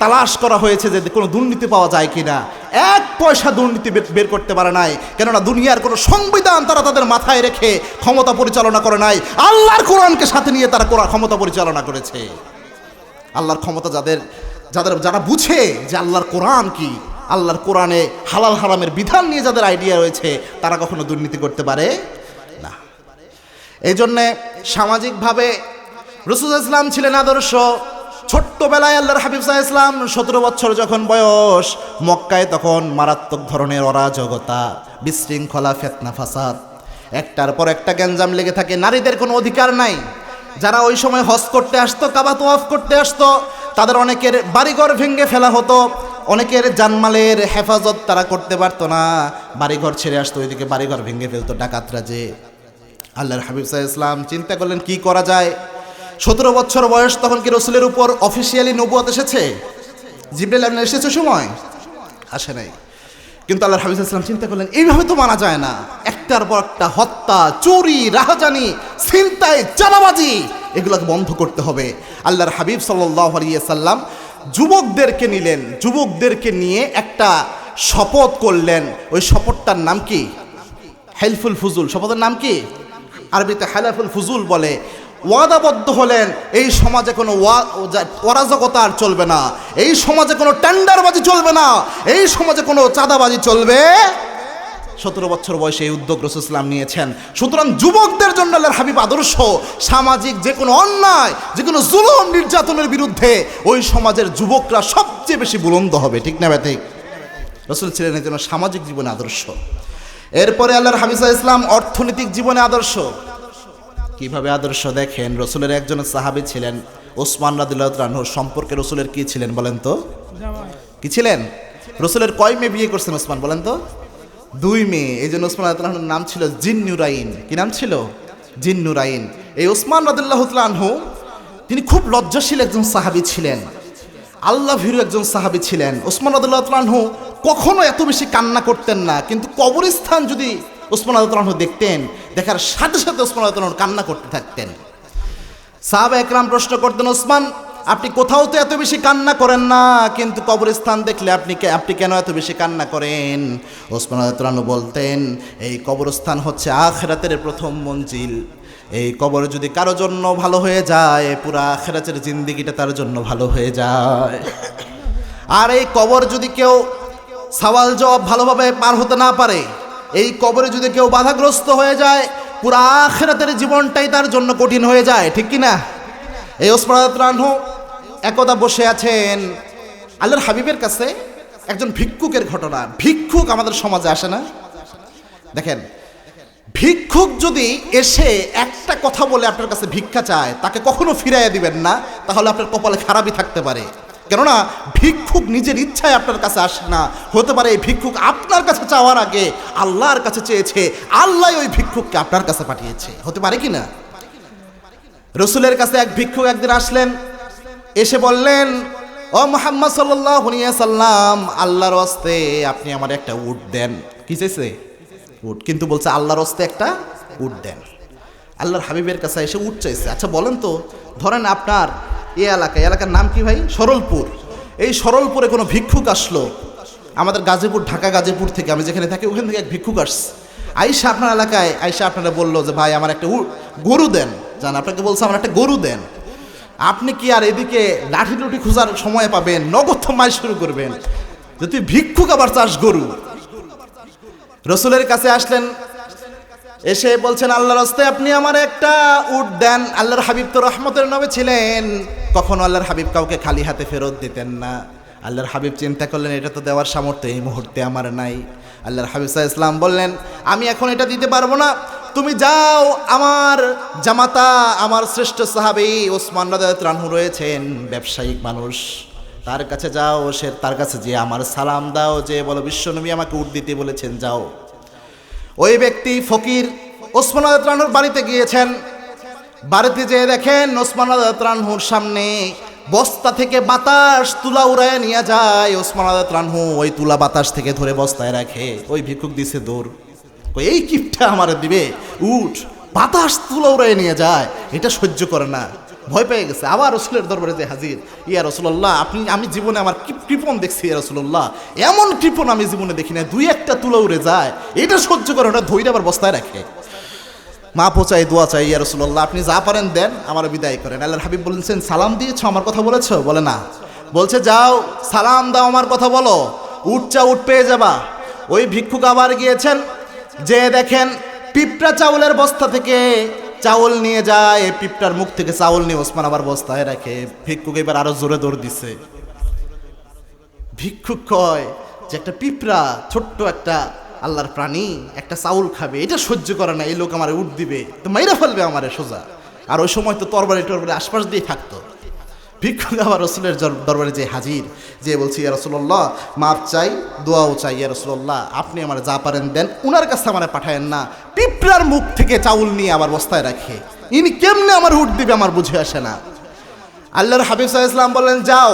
তালাশ করা হয়েছে যে কোনো দুর্নীতি পাওয়া যায় কিনা। 1 পয়সা দুর্নীতি বের করতে পারে নাই, কেননা দুনিয়ার কোনো সংবিধান তারা তাদের মাথায় রেখে ক্ষমতা পরিচালনা করে নাই, আল্লাহর কোরআনকে সাথে নিয়ে তারা ক্ষমতা পরিচালনা করেছে। আল্লাহর ক্ষমতা যারা বুঝে যে আল্লাহর কোরআন কি, আল্লাহর কোরআনে হালাল হারামের বিধান নিয়ে যাদের আইডিয়া রয়েছে, তারা কখনো দুর্নীতি করতে পারে না। এই জন্যে সামাজিকভাবে রাসূল ইসলাম ছিলেন আদর্শ। ছোট্টবেলায় আল্লাহর হাবিব সাল্লাল্লাহু আলাইহি ওয়াসাল্লাম 17 বছর যখন বয়স, মক্কায় তখন মারাত্মক ধরনের অরাজকতা, বিশৃঙ্খলা, ফিতনা, ফাসাদ, একটার পর একটা গ্যাঞ্জাম লেগে থাকে। নারীদের কোনো অধিকার নাই। যারা ওই সময় হজ করতে আসতো, কাবা তওয়াফ করতে আসতো, তাদের অনেকের বাড়িঘর ভেঙে ফেলা হতো, অনেকের জানমালের হেফাজত তারা করতে পারতো না, বাড়িঘর ছেড়ে আসতো, ওইদিকে বাড়িঘর ভেঙে ফেলতো ডাকাতরা। যে আল্লাহর হাবিব সাল্লাল্লাহু আলাইহি ওয়াসাল্লাম চিন্তা করলেন কি করা যায়। 17 বছর বয়স, তখন কি রসুলের উপর অফিসিয়ালি নবুয়ত এসেছে? জিবরাইল আমিন এসেছে সময়? আসে নাই। কিন্তু আল্লাহর হাবিব সাল্লাল্লাহু আলাইহি ওয়াসাল্লাম চিন্তা করলেন এইভাবে তো মানা যায় না, একটার পর একটা হত্যা, চুরি, রাহাজানি, ছিনতাই, চাঁদাবাজি, এগুলোকে বন্ধ করতে হবে। আল্লাহর হাবিব সাল্লাল্লাহু আলাইহি ওয়াসাল্লাম যুবকদেরকে নিলেন, যুবকদেরকে নিয়ে একটা শপথ করলেন। ওই শপথটার নাম কি? হেলফুল ফুজুল। শপথের নাম কি? আরবিতে হালাফুল ফুজুল বলে। ওয়াদাবদ্ধ হলেন এই সমাজে কোনো অরাজকতা আর চলবে না, এই সমাজে কোনো টেন্ডারবাজি চলবে না, এই সমাজে কোনো চাঁদাবাজি চলবে। 17 বছর বয়সে এই উদ্যোগ রাসূল সাল্লাল্লাহু আলাইহি ওয়াসাল্লাম নিয়েছেন। সুতরাং যুবকদের জন্য আল্লাহর হাবিব আদর্শ। সামাজিক যে কোনো অন্যায়, যে কোনো জুলুম, নির্যাতনের বিরুদ্ধে ওই সমাজের যুবকরা সবচেয়ে বেশি বুলন্দ হবে। ঠিক না ঠিক? রাসূল ছিলেন এই জন্য সামাজিক জীবনে আদর্শ। এরপরে আল্লাহর হাবিব সাল্লাল্লাহু আলাইহি ওয়াসাল্লাম অর্থনৈতিক জীবনে আদর্শ। কিভাবে আদর্শ দেখেন, রাসূলের একজন সাহাবী ছিলেন ওসমান রাদিয়াল্লাহু তাআলা আনহু সম্পর্কে রাসূলের কি ছিলেন বলেন তো? কি ছিলেন? রাসূলের কয় মেয়ে বিয়ে করছেন ওসমান বলেন তো? 2 মেয়ে। এই জন্য ওসমান রাদিয়াল্লাহু তাআলার নাম ছিল জিন্নুরাইন। কি নাম ছিল? জিন্নুরাইন। এই ওসমান রাদিয়াল্লাহু তাআলা আনহু তিনি খুব লজ্জাশীল একজন সাহাবী ছিলেন, আল্লাহ ভীরু একজন সাহাবী ছিলেন। ওসমান রাদিয়াল্লাহু তাআলা আনহু কখনো এত বেশি কান্না করতেন না, কিন্তু কবরস্থান যদি ওসমান রাদিয়াল্লাহু তাআলা আনহু দেখতেন, দেখার সাথে সাথে ওসমান রাদিয়াল্লাহু তাআলা আনহু কান্না করতে থাকতেন। সাহাবা একরাম প্রশ্ন করতেন, ওসমান আপনি কোথাও তো এত বেশি কান্না করেন না, কিন্তু কবরস্থান দেখলে আপনি কেন এত বেশি কান্না করেন? ওসমান রাদিয়াল্লাহু তাআলা আনহু বলতেন, এই কবরস্থান হচ্ছে আখিরাতের প্রথম মঞ্জিল। এই কবর যদি কারো জন্য ভালো হয়ে যায়, পুরা আখিরাতের জিন্দেগিটা তার জন্য ভালো হয়ে যায়। আর এই কবর যদি কেউ সওয়াল জবাব ভালোভাবে পার হতে না পারে, এই কবরে যদি কেউ বাধাগ্রস্ত হয়ে যায়, পুরা আখিরাতের জীবনটাই তার জন্য কঠিন হয়ে যায়, ঠিক কি না? এই ওসমান রাদিয়াল্লাহু আনহু একদা বসে আছেন আল্লাহর হাবিবের কাছে, একজন ভিক্ষুকের ঘটনা। ভিক্ষুক আমাদের সমাজে আসে না? দেখেন, ভিক্ষুক যদি এসে একটা কথা বলে আপনার কাছে ভিক্ষা চায়, তাকে কখনো ফিরাইয়া দিবেন না, তাহলে আপনার কপালে খারাপই থাকতে পারে। কেননা ভিক্ষুক নিজের ইচ্ছায় আপনার কাছে আসে না, হতে পারে এই ভিক্ষুক আপনার কাছে চাওয়ার আগে আল্লাহর কাছে চেয়েছে, আল্লাহ ওই ভিক্ষুককে আপনার কাছে পাঠিয়েছে, হতে পারে কি না? রসুলের কাছে এক ভিক্ষুক একদিন আসলেন, এসে বললেন, ও মুহাম্মদ সাল্লাল্লাহু আলাইহি ওয়াসাল্লাম, আল্লাহর ওয়াস্তে আপনি আমার একটা উট দেন। কি চাইছে? উট। কিন্তু বলছে আল্লাহর ওয়াস্তে একটা উট দেন। আল্লাহর হাবিবের কাছে এসে উট চাইছে। আচ্ছা বলেন তো, ধরেন আপনার এলাকার নাম কি ভাই? সরলপুর। এই সরলপুরে কোনো ভিক্ষুক আসলো, আমাদের গাজীপুর, ঢাকা গাজীপুর থেকে, আমি যেখানে থাকি ওখান থেকে এক ভিক্ষুক আসছে, আইসা আপনার এলাকায় আইসা আপনারা বললো যে ভাই আমার একটা গরু দেন। জান, আপনাকে বলছে আমার একটা গরু দেন। আপনি কি আর এদিকে লাঠি টুটি খোঁজার সময় পাবেন? নগদ তো মাই শুরু করবেন যে তুই ভিক্ষুক আবার চাস গরু। রসুলের কাছে আসলেন, এসে বলছেন আল্লাহর রাস্তায় আপনি আমার একটা উট দেন। আল্লাহর হাবিব তো রহমতের নবী ছিলেন, কখনো আল্লাহর হাবিব কাউকে খালি হাতে ফেরত দিতেন না। আল্লাহর হাবিব চিন্তা করলেন এটা তো দেওয়ার সামর্থ্য এই মুহূর্তে আমার নাই। আল্লাহর হাবিব সাল্লাল্লাহু আলাইহি ওয়াসাল্লাম বললেন, আমি এখন এটা দিতে পারবো না, তুমি যাও, আমার জামাতা, আমার শ্রেষ্ঠ সাহাবী ওসমান রাদিয়াল্লাহু তাআলা আনহু রয়েছেন, ব্যবসায়িক মানুষ, তার কাছে যাও, তার কাছে যে আমার সালাম দাও, যে বলো বিশ্বনবী আমাকে উট দিতে বলেছেন, যাও। ওই ব্যক্তি ফকির ওসমান রাদিয়াল্লাহু তাআলা আনহুর বাড়িতে গিয়েছেন। বাড়িতে যেয়ে দেখেন ওসমান রাদিয়াল্লাহু তাআলা আনহুর সামনে বস্তা থেকে বাতাস তুলা উড়ায় নিয়ে যায়। ওসমান রাদিয়াল্লাহু তাআলা আনহু ওই তুলা বাতাস থেকে ধরে বস্তায় রাখে। ওই ভিক্ষুক দিছে দৌড়, এই কিপটা আমার দিবে উঠ, বাতাস তুলা উড়ায় নিয়ে যায়, এটা সহ্য করে না, ভয় পেয়ে গেছে। আবার রসুলের দরবারে যে হাজির, ইয়া রাসূলুল্লাহ, আমি জীবনে আমার কৃপণ দেখছি ইয়া রাসূলুল্লাহ, এমন কৃপণ আমি জীবনে দেখি না, 2-1টা তুলা উড়ে যায়, এটা সহ্য করে, ওটা ধৈর্য আবার বস্তায় রাখে। মা পোচাই দোয়া চাই, ইয়া রাসূলুল্লাহ আপনি যা পারেন দেন, আমার বিদায় করেন। আল্লাহর হাবিব বলেছেন, সালাম দিয়েছো, আমার কথা বলেছো? বলে না। বলছে যাও সালাম দাও, আমার কথা বলো, উট পেয়ে যাবা। ওই ভিক্ষুক আবার গিয়েছেন, যে দেখেন পিঁপড়া চাউলের বস্তা থেকে চাউল নিয়ে যায়, পিঁপড়ার মুখ থেকে চাউল নিয়ে ওসমান আবার বস্তায় রাখে। ভিক্ষুক এবার আরো জোরে দৌড় দিছে। ভিক্ষুক কয় যে একটা পিঁপড়া, ছোট্ট একটা আল্লাহর প্রাণী, একটা চাউল খাবে, এটা সহ্য করে না, এই লোক আমার উট দিবে তো মাইরা ফেলবে আমারে সোজা। আর ওই সময় তো তরবারি আশপাশ দিয়ে থাকতো। ভিক্ষুক আবার রসুলের দরবারে যে হাজির, যে বলছি ইয়া রাসূলুল্লাহ মাপ চাই, দোয়াও চাই, ইয়া রাসূলুল্লাহ আপনি আমার যা পারেন দেন, উনার কাছে আমার পাঠায়েন না। পিঁপড়ার মুখ থেকে চাউল নিয়ে আবার বস্তায় রাখে, ইনি কেমনে আমার উট দিবে আমার বুঝে আসে না। আল্লাহর হাবিব সাল্লাল্লাহু আলাইহি ওয়াসাল্লাম বললেন যাও।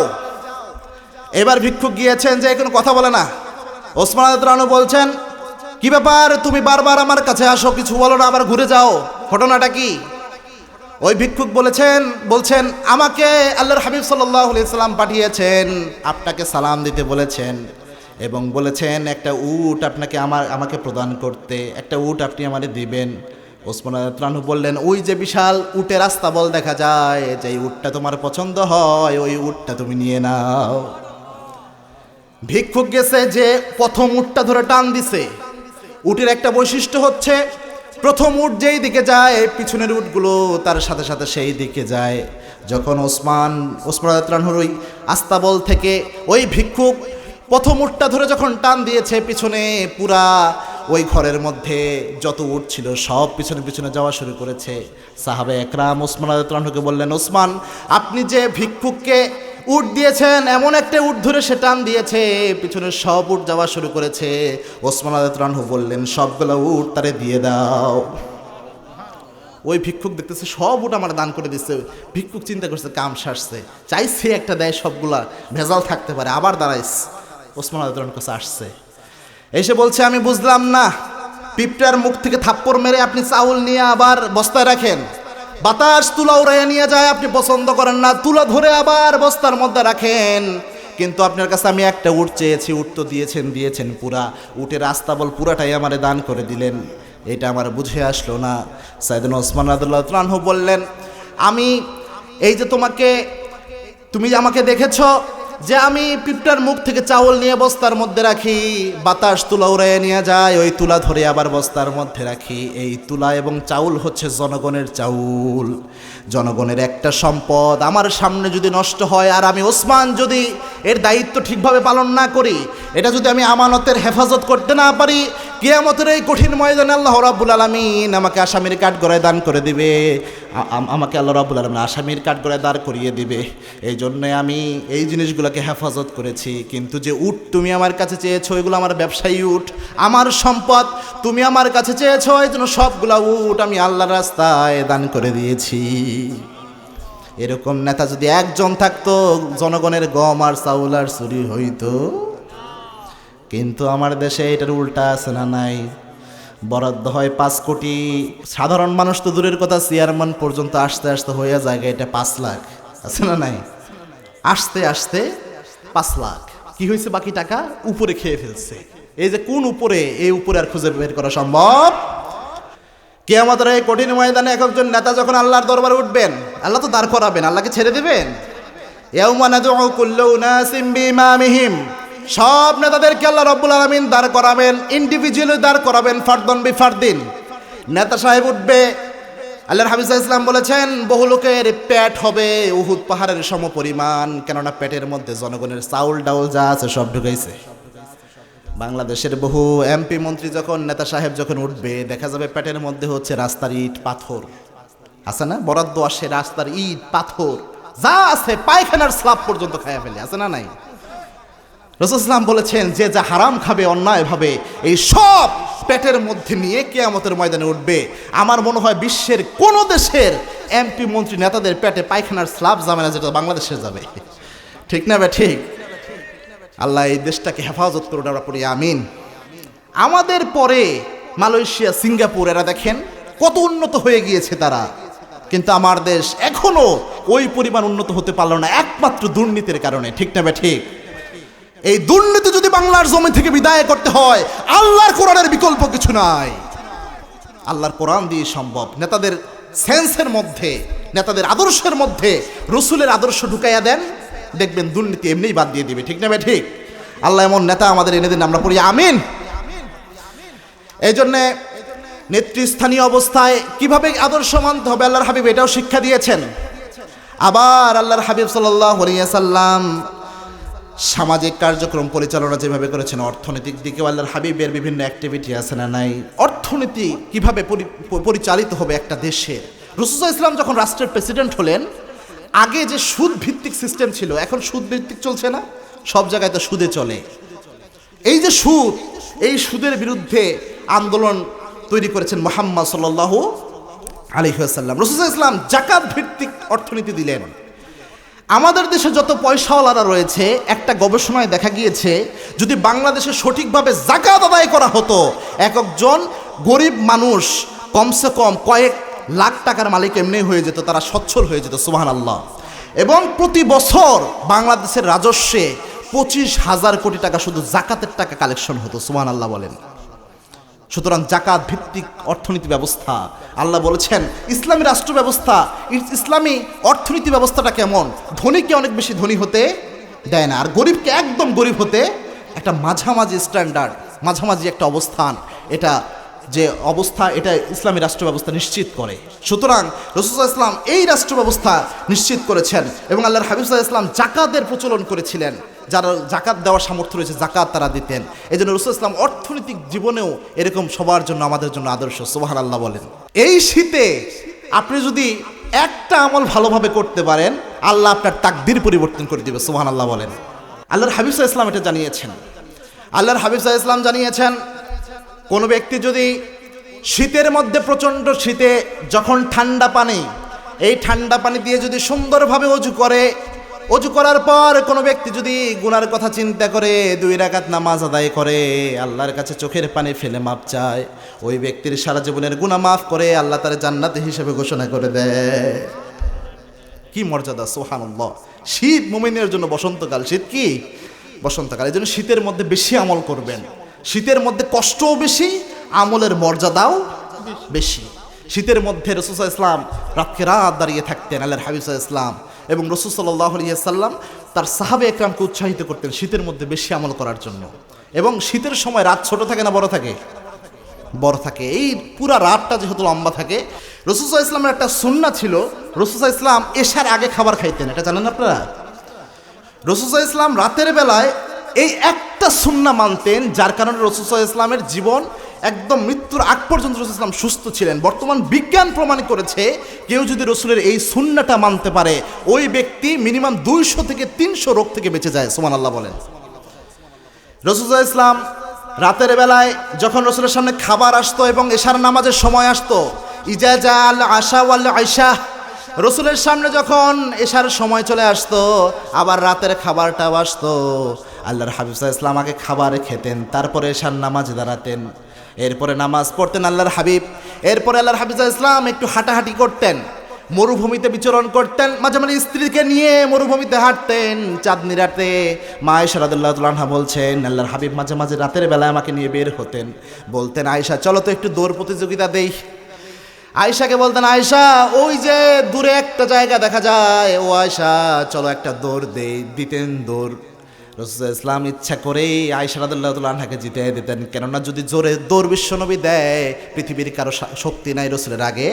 এবার ভিক্ষুক গিয়েছেন, যে কোনো কথা বলে না। ওসমান রাদিয়াল্লাহু আনহু বলছেন, কি ব্যাপার, তুমি বারবার আমার কাছে আসো, কিছু বলো না, আবার ঘুরে যাও, ঘটনাটা কি? ওই ভিক্ষুক বলছেন আমাকে আল্লাহর হাবিব সাল্লাল্লাহু আলাইহি ওয়াসাল্লাম পাঠিয়েছেন, আপনাকে সালাম দিতে বলেছেন, এবং বলেছেন একটা উট আপনাকে আমাকে প্রদান করতে, একটা উট আপনি আমারে দিবেন। ওসমান রাদিয়াল্লাহু আনহু বললেন, ওই যে বিশাল উটের আস্তাবল দেখা যায়, যে উটটা তোমার পছন্দ হয়, ওই উটটা তুমি নিয়ে নাও। ভিক্ষুক গেছে, যে প্রথম উটটা ধরে টান দিছে। উটের একটা বৈশিষ্ট্য হচ্ছে, প্রথম উট যেই দিকে যায়, পিছনের উটগুলো তার সাথে সাথে সেই দিকে যায়। যখন ওসমান রাদিয়াল্লাহু আনহুর ওই আস্তাবল থেকে ওই ভিক্ষুক প্রথম উটটা ধরে যখন টান দিয়েছে, পিছনে পুরা ওই ঘরের মধ্যে যত উট ছিল সব পিছনে পিছনে যাওয়া শুরু করেছে। সাহাবে একরাম ওসমান রাদিয়াল্লাহু আনহুকে বললেন, ওসমান, আপনি যে ভিক্ষুককে উট দিয়েছেন, এমন একটা উট ধরে সে টান দিয়েছে, পিছনে সব উট যাওয়া শুরু করেছে। ওসমান রাদিয়াল্লাহু আনহু বললেন, সবগুলো উট তারে দিয়ে দাও। ওই ভিক্ষুক দেখতেছে সব উট আমার দান করে দিচ্ছে। ভিক্ষুক চিন্তা করছে কাম সারছে, চাইছে একটা দেয়, সবগুলা ভেজাল থাকতে পারে, আবার দাঁড়াইছে। ওসমান রাদিয়াল্লাহু আনহু কাছে আসছে, এসে বলছে, আমি বুঝলাম না, পিঁপড়ার মুখ থেকে থাপ্পড় মেরে আপনি চাউল নিয়ে আবার বস্তায় রাখেন, বাতাস তুলা উড়াইয়া নিয়ে যায়, আপনি পছন্দ করেন না, তুলা ধরে আবার বস্তার মধ্যে রাখেন। কিন্তু আপনার কাছে আমি একটা উট চেয়েছি, উট তো দিয়েছেন পুরা, উটের আস্তাবল পুরাটাই আমারে দান করে দিলেন, এটা আমার বুঝে আসলো না। সাইয়েদনা ওসমান রাদিয়াল্লাহু আনহু বললেন, আমি এই যে তুমি আমাকে দেখেছ যে আমি পিঁপড়ার মুখ থেকে চাউল নিয়ে বস্তার মধ্যে রাখি, বাতাস তুলা উড়াইয়া নিয়ে যায়, ওই তুলা ধরে আবার বস্তার মধ্যে রাখি। এই তুলা এবং চাউল হচ্ছে জনগণের চাউল, জনগণের একটা সম্পদ। আমার সামনে যদি নষ্ট হয় আর আমি ওসমান যদি এর দায়িত্ব ঠিকভাবে পালন না করি, এটা যদি আমি আমানতের হেফাজত করতে না পারি, কিয়ামতের এই কঠিন ময়দানে আল্লাহ রাব্বুল আলামিন আমাকে আসামির কাঠগড়ায় দান করে দিবে, আমাকে আল্লাহ রাব্বুল আলামিন আসামির কাঠগড়ায় দাঁড় করিয়ে দিবে। এই জন্যে আমি এই জিনিসগুলোকে হেফাজত করেছি। কিন্তু যে উট তুমি আমার কাছে চেয়েছো, এগুলো আমার ব্যবসায়ী উট, আমার সম্পদ, তুমি আমার কাছে চেয়েছো, এই জন্য সবগুলা উট আমি আল্লাহর রাস্তায় দান করে দিয়েছি। এরকম নেতা যদি একজন থাকতো, জনগণের গম আর চাউল আর চুরি হইতো। কিন্তু আমার দেশে এটার উল্টা আছে না নাই? বরাদ্দ হয় 5 কোটি, সাধারণ মানুষ তো দূরের কথা, চেয়ারম্যান পর্যন্ত আসতে আসতে হয়ে যায় এটা 5 লাখ, আছে না নাই? আসতে আসতে 5 লাখ, কি হয়েছে? বাকি টাকা উপরে খেয়ে ফেলছে। এই যে কোন উপরে, এই উপরে আর খুঁজে বের করা সম্ভব? কিয়ামতের এই কঠিন ময়দানে একজন নেতা যখন আল্লাহর দরবারে উঠবেন, আল্লাহ তো দাঁড় করাবেন, আল্লাহকে ছেড়ে দেবেন? ইয়াউমা নাদউ কুল্লু উনাসিম বিইমামিহিম, সব নেতাদেরকে আল্লাহ রাব্বুল আলামিন দাঁড় করাবেন, ইন্ডিভিজুয়ালি দাঁড় করাবেন, ফারদন বিফারদিন। নেতা সাহেব উঠবে, আল্লাহর হাবিব সাল্লাল্লাহু আলাইহি ওয়াসাল্লাম বলেছেন, বহু লোকের পেট হবে উহুদ পাহাড়ের সমপরিমাণ, কেননা পেটের মধ্যে জনগণের চাউল ডাউল যা আছে সব ঢুকাইছে। বাংলাদেশের বহু এমপি মন্ত্রী যখন, নেতা সাহেব যখন উঠবে, দেখা যাবে পেটের মধ্যে হচ্ছে রাস্তার ইট পাথর, আছে না? বরাদ্দ আসে রাস্তার ইট পাথর যা আছে, পায়খানার স্ল্যাব পর্যন্ত খাইয়া ফেলে, আছে না নাই? রাসূল সাল্লাল্লাহু আলাইহি ওয়াসাল্লাম বলেছেন, যে যা হারাম খাবে অন্যায়ভাবে, এই সব পেটের মধ্যে নিয়ে কিয়ামতের ময়দানে উঠবে। আমার মনে হয় বিশ্বের কোন দেশের এমপি মন্ত্রী নেতাদের পেটে পায়খানার স্ল্যাব যাবে না, যেটা বাংলাদেশে যাবে। ঠিক না বে ঠিক? আল্লাহ এই দেশটাকে হেফাজত করুন, আমরা পড়ি আমিন। আমাদের পরে মালয়েশিয়া, সিঙ্গাপুর, এরা দেখেন কত উন্নত হয়ে গিয়েছে তারা, কিন্তু আমার দেশ এখনো ওই পরিমাণ উন্নত হতে পারলো না, একমাত্র দুর্নীতির কারণে। ঠিক না বে ঠিক? এই দুর্নীতি যদি বাংলার জমি থেকে বিদায় করতে হয়, আল্লাহর কোরআনের বিকল্প কিছু নাই, আল্লাহর কোরআন দিয়ে সম্ভব। নেতাদের সেন্সের মধ্যে, নেতাদের আদর্শের মধ্যে রসুলের আদর্শ ঢুকাইয়া দেন, দেখবেন দুর্নীতি এমনিই বাদ দিয়ে দিবে। ঠিক না ভাই ঠিক? আল্লাহ এমন নেতা আমাদের এনে দিন, আমরা পড়ি আমিন। এই জন্যে নেতৃস্থানীয় অবস্থায় কিভাবে আদর্শ মানতে হবে আল্লাহর হাবিব এটাও শিক্ষা দিয়েছেন। আবার আল্লাহর হাবিব সাল্লাল্লাহু আলাইহি ওয়াসাল্লাম সামাজিক কার্যক্রম পরিচালনা যেভাবে করেছেন, অর্থনৈতিক দিকেও আল্লাহর হাবিবের বিভিন্ন অ্যাক্টিভিটি আছে না নাই? অর্থনীতি কিভাবে পরিচালিত হবে একটা দেশের। রাসূল সাল্লাল্লাহু আলাইহি ওয়াসাল্লাম যখন রাষ্ট্রের প্রেসিডেন্ট হলেন, আগে যে সুদ ভিত্তিক সিস্টেম ছিল, এখন সুদ ভিত্তিক চলছে না, সব জায়গায় তো সুদে চলে। এই যে সুদ, এই সুদের বিরুদ্ধে আন্দোলন তৈরি করেছেন মুহাম্মদ সাল্লাল্লাহু আলাইহি ওয়াসাল্লাম। রাসূল সাল্লাল্লাহু আলাইহি ওয়াসাল্লাম যাকাত ভিত্তিক অর্থনীতি দিলেন। আমাদের দেশে যত পয়সাওয়ালারা রয়েছে, একটা গবেষণায় দেখা গিয়েছে, যদি বাংলাদেশে সঠিকভাবে যাকাত আদায় করা হতো, একজন গরিব মানুষ কমসে কম কয়েক লাখ টাকার মালিক এমনি হয়ে যেত, তারা সচ্ছল হয়ে যেত। সুবহানাল্লাহ। এবং প্রতি বছর বাংলাদেশের রাজস্বে 25,000 কোটি টাকা শুধু জাকাতের টাকা কালেকশন হতো। সুবহানাল্লাহ বলেন। সুতরাং জাকাত ভিত্তিক অর্থনীতি ব্যবস্থা, আল্লাহ বলেছেন ইসলামী রাষ্ট্র ব্যবস্থা, ইসলামী অর্থনীতি ব্যবস্থাটা কেমন? ধনীকে অনেক বেশি ধনী হতে দেয় না, আর গরিবকে একদম গরিব হতে, একটা মাঝামাঝি স্ট্যান্ডার্ড, মাঝামাঝি একটা অবস্থান, এটা যে অবস্থা, এটা ইসলামী রাষ্ট্র ব্যবস্থা নিশ্চিত করে। সুতরাং রাসূল সাল্লাল্লাহু আলাইহি ওয়াসাল্লাম এই রাষ্ট্র ব্যবস্থা নিশ্চিত করেছেন এবং আল্লাহর হাবিব সাল্লাল্লাহু আলাইহি ওয়াসাল্লাম যাকাতের প্রচলন করেছিলেন। যারা যাকাত দেওয়ার সামর্থ্য রয়েছে যাকাত তারা দিতেন। এই জন্য রাসূল ইসলাম অর্থনৈতিক জীবনেও এরকম সবার জন্য, আমাদের জন্য আদর্শ। সুবহানাল্লাহ বলেন। এই শীতে আপনি যদি একটা আমল ভালোভাবে করতে পারেন, আল্লাহ আপনার তাকদীর পরিবর্তন করে দিবে। সুবহানাল্লাহ বলেন। আল্লাহর হাবিব সাল্লাল্লাহু আলাইহি ওয়াসাল্লাম এটা জানিয়েছেন। আল্লাহর হাবিব সাল্লাল্লাহু আলাইহি ওয়াসাল্লাম জানিয়েছেন, কোনো ব্যক্তি যদি শীতের মধ্যে, প্রচণ্ড শীতে যখন ঠান্ডা পানি, এই ঠান্ডা পানি দিয়ে যদি সুন্দরভাবে অজু করে, অজু করার পর কোনো ব্যক্তি যদি গুনার কথা চিন্তা করে 2 রাকাত নামাজ আদায় করে, আল্লাহর কাছে চোখের পানি ফেলে মাপ চায়, ওই ব্যক্তির সারা জীবনের গুনাহ মাফ করে আল্লাহ তার জান্নাতি হিসেবে ঘোষণা করে দেয়। কি মর্যাদা! সুবহানাল্লাহ। শীত মুমিনের জন্য বসন্তকাল। শীত কি? বসন্তকাল। এই জন্য শীতের মধ্যে বেশি আমল করবেন। শীতের মধ্যে কষ্টও বেশি, আমলের মর্যাদাও বেশি। শীতের মধ্যে রাসূল সাল্লাল্লাহু আলাইহি ওয়াসাল্লাম রাতকে রাত দাঁড়িয়ে থাকতেন আল্লাহর হাবিব সাল্লাল্লাহু আলাইহি ওয়াসাল্লাম, এবং রাসূল সাল্লাল্লাহু আলাইহি ওয়াসাল্লাম তার সাহাবে একরামকে উৎসাহিত করতেন শীতের মধ্যে বেশি আমল করার জন্য। এবং শীতের সময় রাত ছোট থাকে না বড় থাকে? বড় থাকে। এই পুরা রাতটা যেহেতু লম্বা থাকে, রাসূল সাল্লাল্লাহু আলাইহি ওয়াসাল্লামের একটা সুন্নাহ ছিল, রাসূল সাল্লাল্লাহু আলাইহি ওয়াসাল্লাম এশার আগে খাবার খাইতেন। এটা জানেন আপনারা? রাসূল সাল্লাল্লাহু আলাইহি ওয়াসাল্লাম রাতের বেলায় এই একটা সুন্নাহ মানতেন, যার কারণে রাসূল সাল্লাল্লাহু আলাইহি ওয়াসাল্লামের জীবন একদম মৃত্যুর আগ পর্যন্ত রাসূল সাল্লাল্লাহু আলাইহি ওয়াসাল্লাম সুস্থ ছিলেন। বর্তমান বিজ্ঞান প্রমাণ করেছে, কেউ যদি রাসূলের এই সুন্নাহটা মানতে পারে, ওই ব্যক্তি মিনিমাম 200 থেকে 300 রোগ থেকে বেঁচে যায়। সুবহানাল্লাহ বলেন। রাসূল সাল্লাল্লাহু আলাইহি ওয়াসাল্লাম রাতের বেলায় যখন রাসূলের সামনে খাবার আসতো এবং এশার নামাজের সময় আসতো, ইজা জাল আশা ওয়াল আইশা, রাসূলের সামনে যখন এশার সময় চলে আসতো, আবার রাতের খাবারটাও আসতো, আল্লাহর হাবিব সাল্লাল্লাহু আলাইহি ওয়াসাল্লাম আগে খাবার খেতেন, তারপরে এশার নামাজ দাঁড়াতেন, এরপরে নামাজ পড়তেন আল্লাহর হাবিব। এরপরে আল্লাহর হাবিব সাল্লাল্লাহু আলাইহি ওয়াসাল্লাম একটু হাঁটাহাঁটি করতেন, মরুভূমিতে বিচরণ করতেন, মাঝে মাঝে স্ত্রীকে নিয়ে মরুভূমিতে হাঁটতেন চাঁদনি রাতে। মা আয়েশা রাদিয়াল্লাহু তাআলা আনহা বলছেন, আল্লাহর হাবিব মাঝে মাঝে রাতের বেলায় আমাকে নিয়ে বের হতেন, বলতেন আয়েশা চলো তো একটু দৌড় প্রতিযোগিতা দেই। আয়েশাকে বলতেন, আয়েশা ওই যে দূরে একটা জায়গা দেখা যায়, ও আয়েশা চলো একটা দৌড় দেই। দিতেন দৌড়। রাসূল ইসলাম ইচ্ছা করেই আয়েশা রাদিয়াল্লাহু তাআলা আনহাকে জিতিয়ে দিতেন, কেননা যদি জোরে দৌড় বিশ্বনবী দেয়, পৃথিবীর কারো শক্তি নাই রাসূলের আগে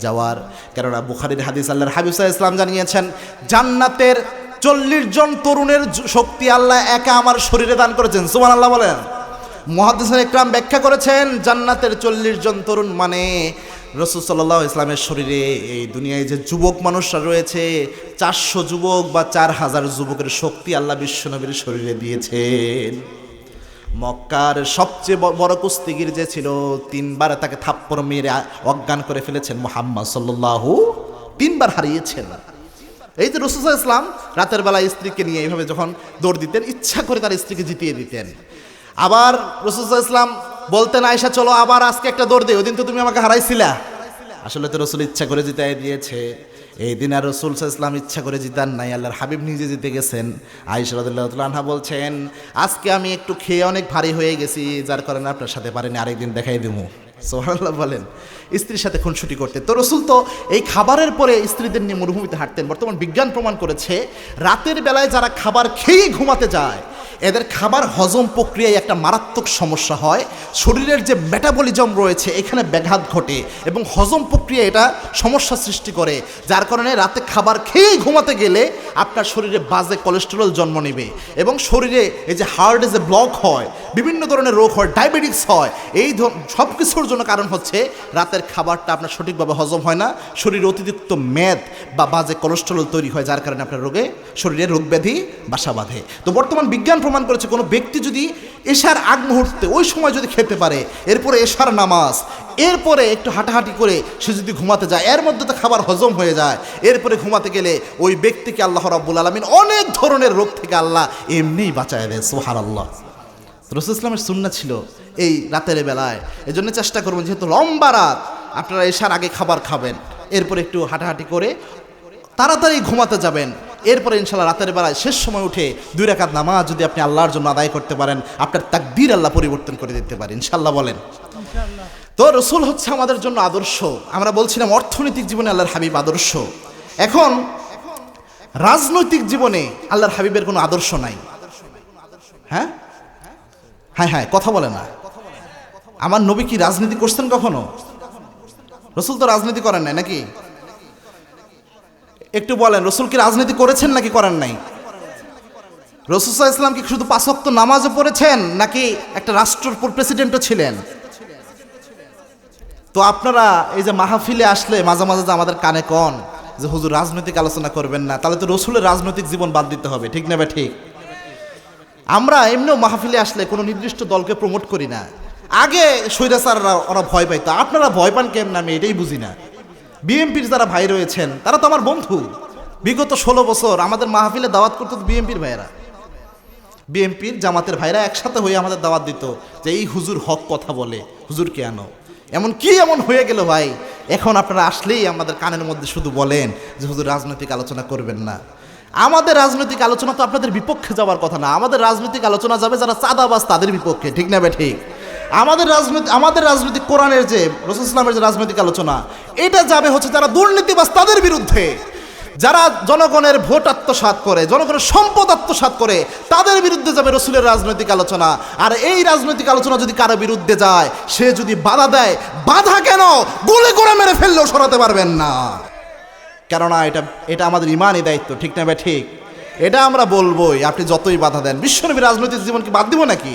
যাওয়ার। কেননা বুখারীর হাদিস, আল্লাহর হাবিব সাল্লাল্লাহু আলাইহি ওয়াসাল্লাম জানিয়েছেন, জান্নাতের 40 জন তরুণের শক্তি আল্লাহ একা আমার শরীরে দান করেছেন। সুবহানাল্লাহ বলেন। মুহাদ্দিসিন ইকরাম ব্যাখ্যা করেছেন, জান্নাতের 40 জন তরুণ মানে রাসূল সাল্লাল্লাহু আলাইহি ওয়াসাল্লামের শরীরে এই দুনিয়ায় যে যুবক মানুষরা রয়েছে, 400 যুবক বা 4000 যুবকের শক্তি আল্লাহ বিশ্বনবীর শরীরে দিয়েছেন। মক্কার সবচেয়ে বড় কুস্তিগির যে ছিল, 3 বার তাকে থাপ্পড় মেরে অজ্ঞান করে ফেলেছেন মুহাম্মদ সাল্লাল্লাহু, 3 বার হারিয়েছেন। এই যে রাসূল সাল্লাল্লাহু আলাইহি ওয়াসাল্লাম রাতের বেলায় স্ত্রীকে নিয়ে এইভাবে যখন দৌড় দিতেন, ইচ্ছা করে তার স্ত্রীকে জিতিয়ে দিতেন। আবার রাসূল সাল্লাল্লাহু আলাইহি ওয়াসাল্লাম বলতেন, আয়েশা চলো আবার আজকে একটা দৌড় দিই, ওই দিন তো তুমি আমাকে হারাইছিলা। আসলে তো রাসূল ইচ্ছা করে জিতাই দিয়েছে। এই দিন আর রাসূল সাল্লাল্লাহু আলাইহি ওয়াসাল্লাম ইচ্ছা করে জিতান নাই, আল্লাহর হাবিব নিজে জিতে গেছেন। আয়েশা রাদিয়াল্লাহু তাআলা আনহা বলছেন, আজকে আমি একটু খেয়ে অনেক ভারী হয়ে গেছি, যার কারণে আপনার সাথে পারিনি, আরেকদিন দেখাই দেবো। সুবহানাল্লাহ বলেন। স্ত্রীর সাথে খুনসুটি করতে তো রাসূল তো এই খাবারের পরে স্ত্রীদের নিয়ে মরুভূমিতে হাঁটতেন। বর্তমান বিজ্ঞান প্রমাণ করেছে, রাতের বেলায় যারা খাবার খেয়েই ঘুমাতে যায়, এদের খাবার হজম প্রক্রিয়ায় একটা মারাত্মক সমস্যা হয়। শরীরের যে মেটাবলিজম রয়েছে এখানে ব্যাঘাত ঘটে এবং হজম প্রক্রিয়া এটা সমস্যা সৃষ্টি করে, যার কারণে রাতে খাবার খেয়েই ঘুমাতে গেলে আপনার শরীরে বাজে কোলেস্টেরল জন্ম নেবে এবং শরীরে এই যে হার্টে যে ব্লক হয়, বিভিন্ন ধরনের রোগ হয়, ডায়াবেটিস হয়, এই সব কিছুর জন্য কারণ হচ্ছে রাতের খাবারটা আপনার সঠিকভাবে হজম হয় না, শরীরে অতিরিক্ত মেদ বা বাজে কোলেস্টেরল তৈরি হয়, যার কারণে আপনার শরীরে রোগ ব্যাধি বাসা বাঁধে। তো বর্তমান বিজ্ঞান প্রমাণ করেছে, কোনো ব্যক্তি যদি এশার আগ মুহূর্তে ওই সময় যদি খেতে পারে, এরপরে এশার নামাজ, এরপরে একটু হাঁটাহাঁটি করে সে যদি ঘুমাতে যায়, এর মধ্যে তো খাবার হজম হয়ে যায়, এরপরে ঘুমাতে গেলে ওই ব্যক্তিকে আল্লাহ রাব্বুল আলামিন অনেক ধরনের রোগ থেকে আল্লাহ এমনিই বাঁচায় দেয়। সুবহানাল্লাহ। রাসূল ইসলামের সুন্নাহ ছিল এই রাতের বেলায়। এই জন্য চেষ্টা করবেন, যেহেতু লম্বা রাত, আপনারা এশার আগে খাবার খাবেন, এরপরে একটু হাঁটাহাঁটি করে তাড়াতাড়ি ঘুমাতে যাবেন। এরপরে ইনশাআল্লাহ রাতের বেলায় শেষ সময় উঠে 2 রাকাত নামাজ যদি আপনি আল্লাহর জন্য আদায় করতে পারেন, আপনার তাকদীর আল্লাহ পরিবর্তন করে দিতে পারে ইনশাআল্লাহ বলেন। তো রাসূল হচ্ছে আমাদের জন্য আদর্শ। আমরা বলছিলাম অর্থনৈতিক জীবনে আল্লাহর হাবিব আদর্শ। এখন রাজনৈতিক জীবনে আল্লাহর হাবিবের কোনো আদর্শ নাই। হ্যাঁ হ্যাঁ হ্যাঁ কথা বলে না। আমার নবী কি রাজনীতি করছেন কখনো? রসুল তো রাজনীতি করেন নাই নাকি? একটু বলেন, রসুল কি রাজনীতি করেছেন নাকি করেন নাই? রসুল সাল্লাল্লাহু আলাইহি ওয়াসাল্লাম কি শুধু 5 ওয়াক্ত নামাজও পড়েছেন নাকি একটা রাষ্ট্রের প্রেসিডেন্টও ছিলেন? তো আপনারা এই যে মাহফিলে আসলে মাঝে মাঝে যে আমাদের কানে কন যে হুজুর রাজনৈতিক আলোচনা করবেন না, তাহলে তো রসুলের রাজনৈতিক জীবন বাদ দিতে হবে, ঠিক না ভাই? ঠিক। আমরা এমনিও মাহফিলে আসলে কোনো নির্দিষ্ট দলকে প্রমোট করি না। আগে স্বৈরাচাররা ওরা ভয় পাইতো, আপনারা ভয় পান কেমন আমি এটাই বুঝি না। বিএনপির যারা ভাই রয়েছেন তারা তো আমার বন্ধু। বিগত 16 বছর আমাদের মাহফিলে দাওয়াত করতো বিএনপির ভাইয়েরা, বিএনপির জামাতের ভাইরা একসাথে হয়ে আমাদের দাওয়াত দিত যে এই হুজুর হক কথা বলে, হুজুরকে আনো। এমন হয়ে গেল ভাই, এখন আপনারা আসলেই আমাদের কানের মধ্যে শুধু বলেন যে হুজুর রাজনৈতিক আলোচনা করবেন না। আমাদের রাজনৈতিক আলোচনা তো আপনাদের বিপক্ষে যাওয়ার কথা না, আমাদের রাজনৈতিক আলোচনা যাবে যারা চাঁদাবাজ তাদের বিপক্ষে, ঠিক না ভাই? ঠিক। আমাদের রাজনৈতিক কোরআনের যে রাসূল ইসলামের যে রাজনৈতিক আলোচনা, এটা যাবে হচ্ছে যারা দুর্নীতিবাজ তাদের বিরুদ্ধে, যারা জনগণের ভোট আত্মসাৎ করে, জনগণের সম্পদ আত্মসাৎ করে, তাদের বিরুদ্ধে যাবে রসুলের রাজনৈতিক আলোচনা। আর এই রাজনৈতিক আলোচনা যদি কারো বিরুদ্ধে যায়, সে যদি বাধা দেয়, বাধা কেন, গুলি করে মেরে ফেললেও সরাতে পারবেন না। কেননা এটা আমাদের ইমানই দায়িত্ব, ঠিক না ভাই? ঠিক। এটা আমরা বলবোই, আপনি যতই বাধা দেন। বিশ্বনবী রাজনৈতিক জীবন কি বাদ দিব নাকি?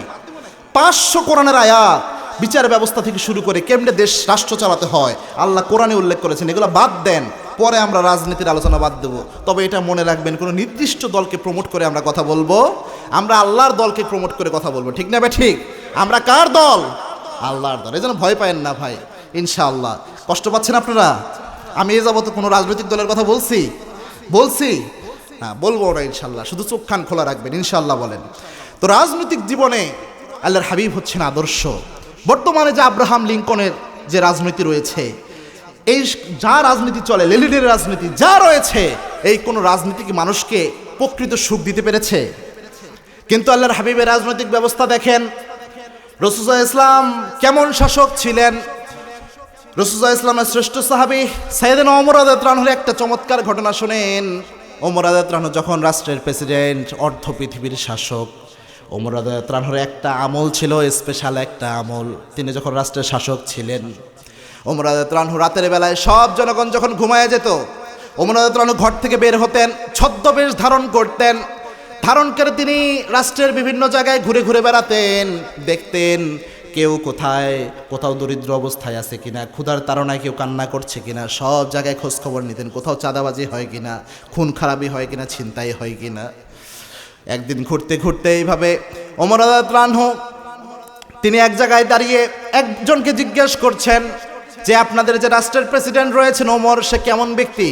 500 কোরআনের আয়াত, বিচার ব্যবস্থা থেকে শুরু করে কেমনে দেশ রাষ্ট্র চালাতে হয় আল্লাহ কোরআনে উল্লেখ করেছেন, এগুলো বাদ দেন, পরে আমরা রাজনীতির আলোচনা বাদ দেবো। তবে এটা মনে রাখবেন, কোনো নির্দিষ্ট দলকে প্রমোট করে আমরা কথা বলবো, আমরা আল্লাহর দলকে প্রমোট করে কথা বলবো, ঠিক না ভাই? ঠিক। আমরা কার দল? আল্লাহর দল। এই জন্য ভয় পায়েন না ভাই, ইনশাআল্লাহ। কষ্ট পাচ্ছেন আপনারা? আমি এ যাবত কোনো রাজনৈতিক দলের কথা বলছি না, বলবো না ইনশাআল্লাহ। শুধু চোখ কান খোলা রাখবেন, ইনশাআল্লাহ বলেন। তো রাজনৈতিক জীবনে আল্লাহর হাবিব হচ্ছেন আদর্শ। বর্তমানে যে আব্রাহাম লিঙ্কনের যে রাজনীতি রয়েছে, এই যা রাজনীতি চলে, লেলিনের রাজনীতি যা রয়েছে, এই কোন রাজনীতি কি মানুষকে প্রকৃত সুখ দিতে পেরেছে? কিন্তু আল্লাহর হাবিবের রাজনৈতিক ব্যবস্থা দেখেন। রাসূল সাল্লাল্লাহু আলাইহি ওয়াসাল্লাম কেমন শাসক ছিলেন। রাসূল সাল্লাল্লাহু আলাইহি ওয়াসাল্লামের শ্রেষ্ঠ সাহাবী সাইয়েদনা ওমর রাদিয়াল্লাহু আনহুর একটা চমৎকার ঘটনা শুনেন। ওমর রাদিয়াল্লাহু আনহু যখন রাষ্ট্রের প্রেসিডেন্ট, অর্ধ পৃথিবীর শাসক, ওমর রাদিয়াল্লাহু আনহুর একটা আমল ছিল, স্পেশাল একটা আমল। তিনি যখন রাষ্ট্রের শাসক ছিলেন, ওমর রাদিয়াল্লাহু আনহু রাতের বেলায় সব জনগণ যখন ঘুমায় যেত, ওমর রাদিয়াল্লাহু আনহু ঘর থেকে বের হতেন, ছদ্মবেশ ধারণ করতেন। ধারণ করে তিনি রাষ্ট্রের বিভিন্ন জায়গায় ঘুরে ঘুরে বেড়াতেন, দেখতেন কেউ কোথাও দরিদ্র অবস্থায় আছে কিনা, ক্ষুধার তাড়নায় কেউ কান্না করছে কিনা, সব জায়গায় খোঁজ খবর নিতেন, কোথাও চাঁদাবাজি হয় কিনা, খুন খারাপি হয় কিনা, ছিনতাই হয় কিনা। একদিন ঘুরতে ঘুরতে এইভাবে ওমর রাদিয়াল্লাহু আনহু তিনি এক জায়গায় দাঁড়িয়ে একজনকে জিজ্ঞেস করছেন যে আপনাদের যে রাষ্ট্রের প্রেসিডেন্ট রয়েছেন ওমর, সে কেমন ব্যক্তি?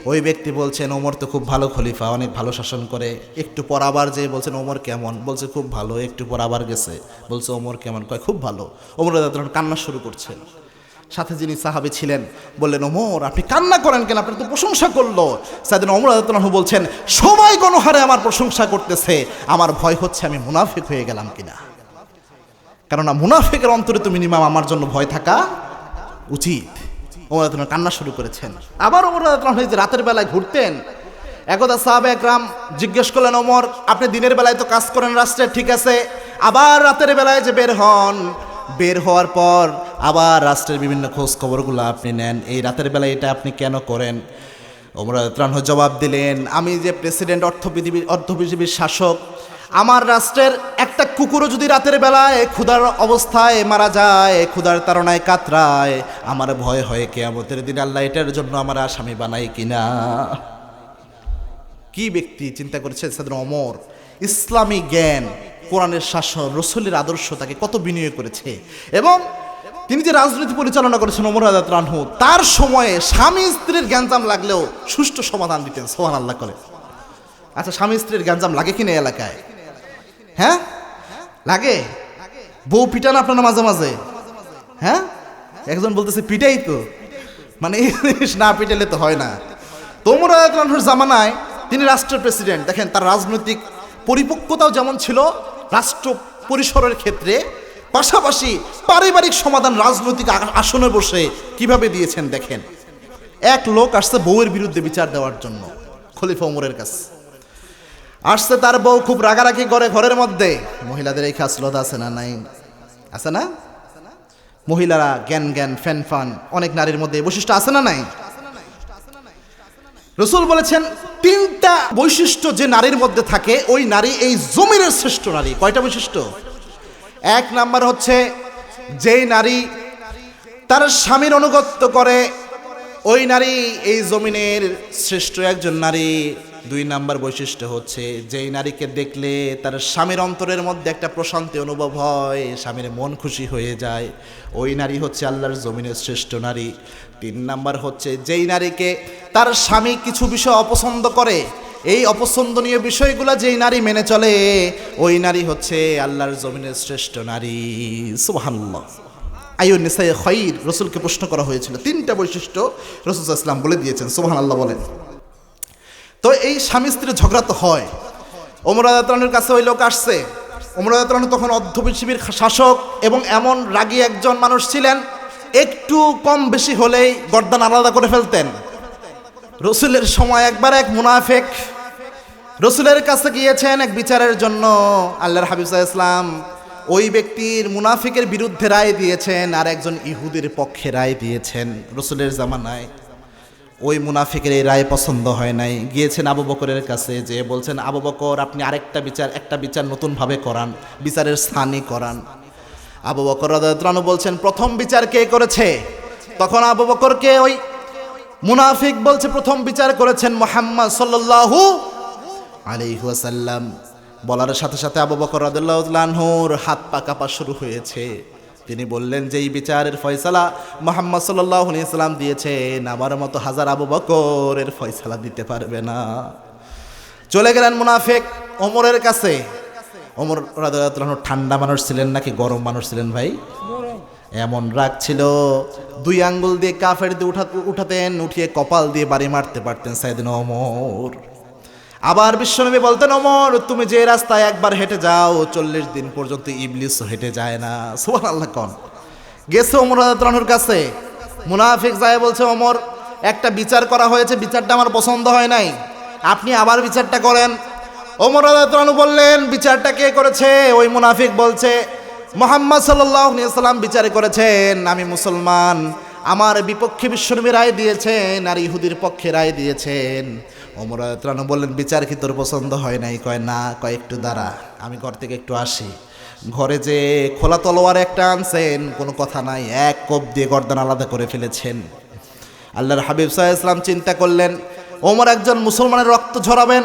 ওই ব্যক্তি বলছেন ওমর তো খুব ভালো খলিফা, অনেক ভালো শাসন করে। একটু পর আবার যে বলছেন ওমর কেমন, বলছে খুব ভালো। একটু পর আবার গেছে, বলছে ওমর কেমন, কয় খুব ভালো। ওমর রাদিয়াল্লাহু আনহু কান্না শুরু করছেন। সাথে যিনি সাহাবী ছিলেন বললেন ওমর আপনি কান্না করেন কেন, আপনি তো প্রশংসা করলো। সাইয়েদনা ওমর রাদিয়াল্লাহু আনহু বলছেন সবাই গণহারে আমার প্রশংসা করতেছে, আমার ভয় হচ্ছে আমি মুনাফিক হয়ে গেলাম কিনা। কেননা মুনাফিকের অন্তরে তো মিনিমাম আমার জন্য ভয় থাকা উচিত। ওমর রাদিয়াল্লাহু আনহু কান্না শুরু করেছেন। আবার ওমর রাদিয়াল্লাহু আনহু যে রাতের বেলায় ঘুরতেন, একদা সাহাবা একরাম জিজ্ঞেস করলেন ওমর আপনি দিনের বেলায় তো কাজ করেন রাষ্ট্রের, ঠিক আছে, আবার রাতের বেলায় যে বের হন, বের হওয়ার পর আবার রাষ্ট্রের বিভিন্ন খোঁজ খবরগুলো আপনি নেন, এই রাতের বেলায় এটা আপনি কেন করেন? ওমর রাদিয়াল্লাহু আনহু জবাব দিলেন আমি যে প্রেসিডেন্ট, অর্ধ পৃথিবীর শাসক, আমার রাষ্ট্রের একটা কুকুরও যদি রাতের বেলায় ক্ষুধার অবস্থায় মারা যায়, ক্ষুধার তাড়নায় কাতরায়, আমার ভয় হয় কিয়ামতের দিন আল্লাহ এটার জন্য আমার আসামি বানায় কিনা। কি ব্যক্তি চিন্তা করেছেন সাইয়েদনা ওমর, ইসলামী জ্ঞান, কোরআনের শাসন, রাসূলের আদর্শ তাকে কত বিনিয়োগ করেছে। এবং তিনি যে রাজনীতি পরিচালনা করেছেন ওমর রাদিয়াল্লাহু আনহু, তার সময়ে স্বামী স্ত্রীর গ্যাঞ্জাম লাগলেও সুষ্ঠু সমাধান দিতেন। সুবহানাল্লাহ করে। আচ্ছা স্বামী স্ত্রীর গ্যাঞ্জাম লাগে কিনা এলাকায়? হ্যাঁ লাগে। বউ পিটান আপনারা মাঝে মাঝে? হ্যাঁ, একজন বলতেছে পিটাই তো, মানে না পিটালে তো হয় না। তো ওমর রাদিয়াল্লাহু আনহুর জামানায় তিনি রাষ্ট্রের প্রেসিডেন্ট, দেখেন তার রাজনৈতিক পরিপক্কতাও যেমন ছিল রাষ্ট্র পরিসরের ক্ষেত্রে, পাশাপাশি পারিবারিক সমাধান রাজনৈতিক আসনে বসে কিভাবে দিয়েছেন দেখেন। এক লোক আসছে বউয়ের বিরুদ্ধে বিচার দেওয়ার জন্য খলিফা ওমরের কাছে। আসছে তার বউ খুব রাগারাগি করে ঘরের মধ্যে। মহিলাদের এই খাসলত আছে না? নাই, আছে না? মহিলারা জ্ঞান জ্ঞান ফ্যান ফান, অনেক নারীর মধ্যে এই বৈশিষ্ট্য আছে না নাই? রাসূল বলেছেন 3টা বৈশিষ্ট্য যে নারীর মধ্যে থাকে ওই নারী এই জমিনের শ্রেষ্ঠ নারী। কয়টা বৈশিষ্ট্য? 1 নাম্বার হচ্ছে যেই নারী তার স্বামীর আনুগত্য করে ওই নারী এই জমিনের শ্রেষ্ঠ একজন নারী। 2 নাম্বার বৈশিষ্ট্য হচ্ছে যেই নারীকে দেখলে তার স্বামীর অন্তরের মধ্যে একটা প্রশান্তি অনুভব হয়, স্বামীর মন খুশি হয়ে যায়, ওই নারী হচ্ছে আল্লাহর জমিনের শ্রেষ্ঠ নারী। 3 নাম্বার হচ্ছে যেই নারীকে তার স্বামী কিছু বিষয় অপছন্দ করে, এই অপছন্দনীয় বিষয়গুলো যেই নারী মেনে চলে ওই নারী হচ্ছে আল্লাহর জমিনের শ্রেষ্ঠ নারী। সুবহানাল্লাহ। আইয়ুন নিসায়ে খায়র, রাসূলকে প্রশ্ন করা হয়েছিল, 3টা বৈশিষ্ট্য রাসূল সাল্লাল্লাহু আলাইহি ওয়াসাল্লাম বলে দিয়েছেন। সুবহানাল্লাহ বলেন। তো এই স্বামী স্ত্রীর ঝগড়া তো হয়। ওমর রাদিয়াল্লাহু আনহুর কাছে ওই লোক আসছে। ওমর রাদিয়াল্লাহু আনহু তখন অর্ধ পৃথিবীর শাসক এবং এমন রাগী একজন মানুষ ছিলেন, একটু কম বেশি হলেই গর্দান আলাদা করে ফেলতেন। রাসূলের সময় একবার এক মুনাফিক রাসূলের কাছে গিয়েছেন এক বিচারের জন্য। আল্লাহর হাবিব সাল্লাল্লাহু আলাইহি ওয়াসাল্লাম ওই ব্যক্তির মুনাফিকের বিরুদ্ধে রায় দিয়েছেন আর একজন ইহুদির পক্ষে রায় দিয়েছেন। রাসূলের জামানায় ওই মুনাফিকের এই রায় পছন্দ হয় নাই, গিয়েছেন আবু বকরের কাছে, যে বলছেন আবু বকর আপনি একটা বিচার নতুনভাবে করান, বিচারের স্থানই করান। আবু বকর রাদিয়াল্লাহু আনহু বলছেন প্রথম বিচার কে করেছে? তখন আবু বকরকে ওই মুনাফিক বলছে প্রথম বিচার করেছেন মুহাম্মদ সাল্লাল্লাহু আলাইহি ওয়াসাল্লাম। বলার সাথে সাথে আবু বকর রাদিয়াল্লাহু আনহুর হাত পা কাঁপা শুরু হয়েছে। তিনি বললেন যে এই বিচারের ফয়সালা মুহাম্মদ সাল্লাল্লাহু আলাইহি ওয়াসাল্লাম দিয়েছেন, আমার মতো হাজার আবু বকরের ফয়সালা দিতে পারবে না। চলে গেলেন মুনাফিক ওমরের কাছে। ওমর রাদিয়াল্লাহু আনহু ঠান্ডা মানুষ ছিলেন নাকি গরম মানুষ ছিলেন ভাই? এমন রাগ ছিল, 2 আঙ্গুল দিয়ে কাফের দিয়ে উঠাতেন, উঠিয়ে কপাল দিয়ে বাড়ি মারতে পারতেন সাইয়েদনা ওমর। আবার বিশ্বনবী বলতেন ওমর তুমি যে রাস্তায় একবার হেঁটে যাও 40 দিন পর্যন্ত ইবলিসও হেঁটে যায় না। সুবহানাল্লাহ। কোন গেছে ওমর রাদিয়াল্লাহু আনহুর কাছে, মুনাফিক যায় বলছে ওমর একটা বিচার করা হয়েছে, বিচারটা আমার পছন্দ হয় নাই, আপনি আবার বিচারটা করেন। ওমর রাদিয়াল্লাহু আনহু বললেন বিচারটা কে করেছে? ওই মুনাফিক বলছে মুহাম্মদ সাল্লাল্লাহু আলাইহি ওয়াসাল্লাম বিচার করেছেন, আমি মুসলমান, আমার বিপক্ষে বিশ্বনবী রায় দিয়েছেন আর ইহুদির পক্ষে রায় দিয়েছেন। ওমর রাদিয়াল্লাহু আনহু বললেন বিচার কি তোর পছন্দ হয় নাই? কয় না। কয় একটু দাঁড়া, আমি ঘর থেকে একটু আসি। ঘরে যে খোলা তলোয়ার একটা আনছেন, কোনো কথা নাই, এক কোপ দিয়ে গর্দান আলাদা করে ফেলেছেন। আল্লাহর হাবিব সাল্লাল্লাহু আলাইহি ওয়াসাল্লাম চিন্তা করলেন ওমর একজন মুসলমানের রক্ত ঝরাবেন,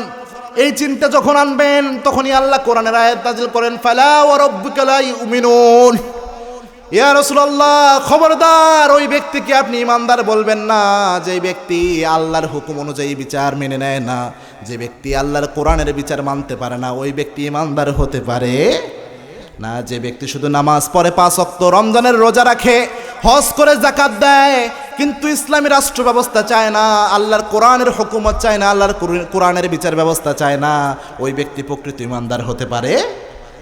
এই চিন্তা যখন আনবেন তখনই আল্লাহ কোরআনের আয়াত নাযিল করেন ফালা ওয়া রাব্বিকা লা ইউমিনুন। ইয়া রাসূলুল্লাহ খবরদার ওই ব্যক্তিকে আপনি ইমানদার বলবেন না যে ব্যক্তি আল্লাহর হুকুম অনুযায়ী বিচার মেনে নেয় না, যে ব্যক্তি আল্লাহর কোরআনের বিচার মানতে পারে না, ওই ব্যক্তি ইমানদার হতে পারে না। যে ব্যক্তি শুধু নামাজ পড়ে 5 ওয়াক্ত, রমজানের রোজা রাখে, হজ করে যাকাত দেয়, কিন্তু ইসলামী রাষ্ট্র ব্যবস্থা চায় না, আল্লাহর কোরআনের হুকুমত চায় না, আল্লাহর কোরআনের বিচার ব্যবস্থা চায় না, ওই ব্যক্তি প্রকৃত ইমানদার হতে পারে।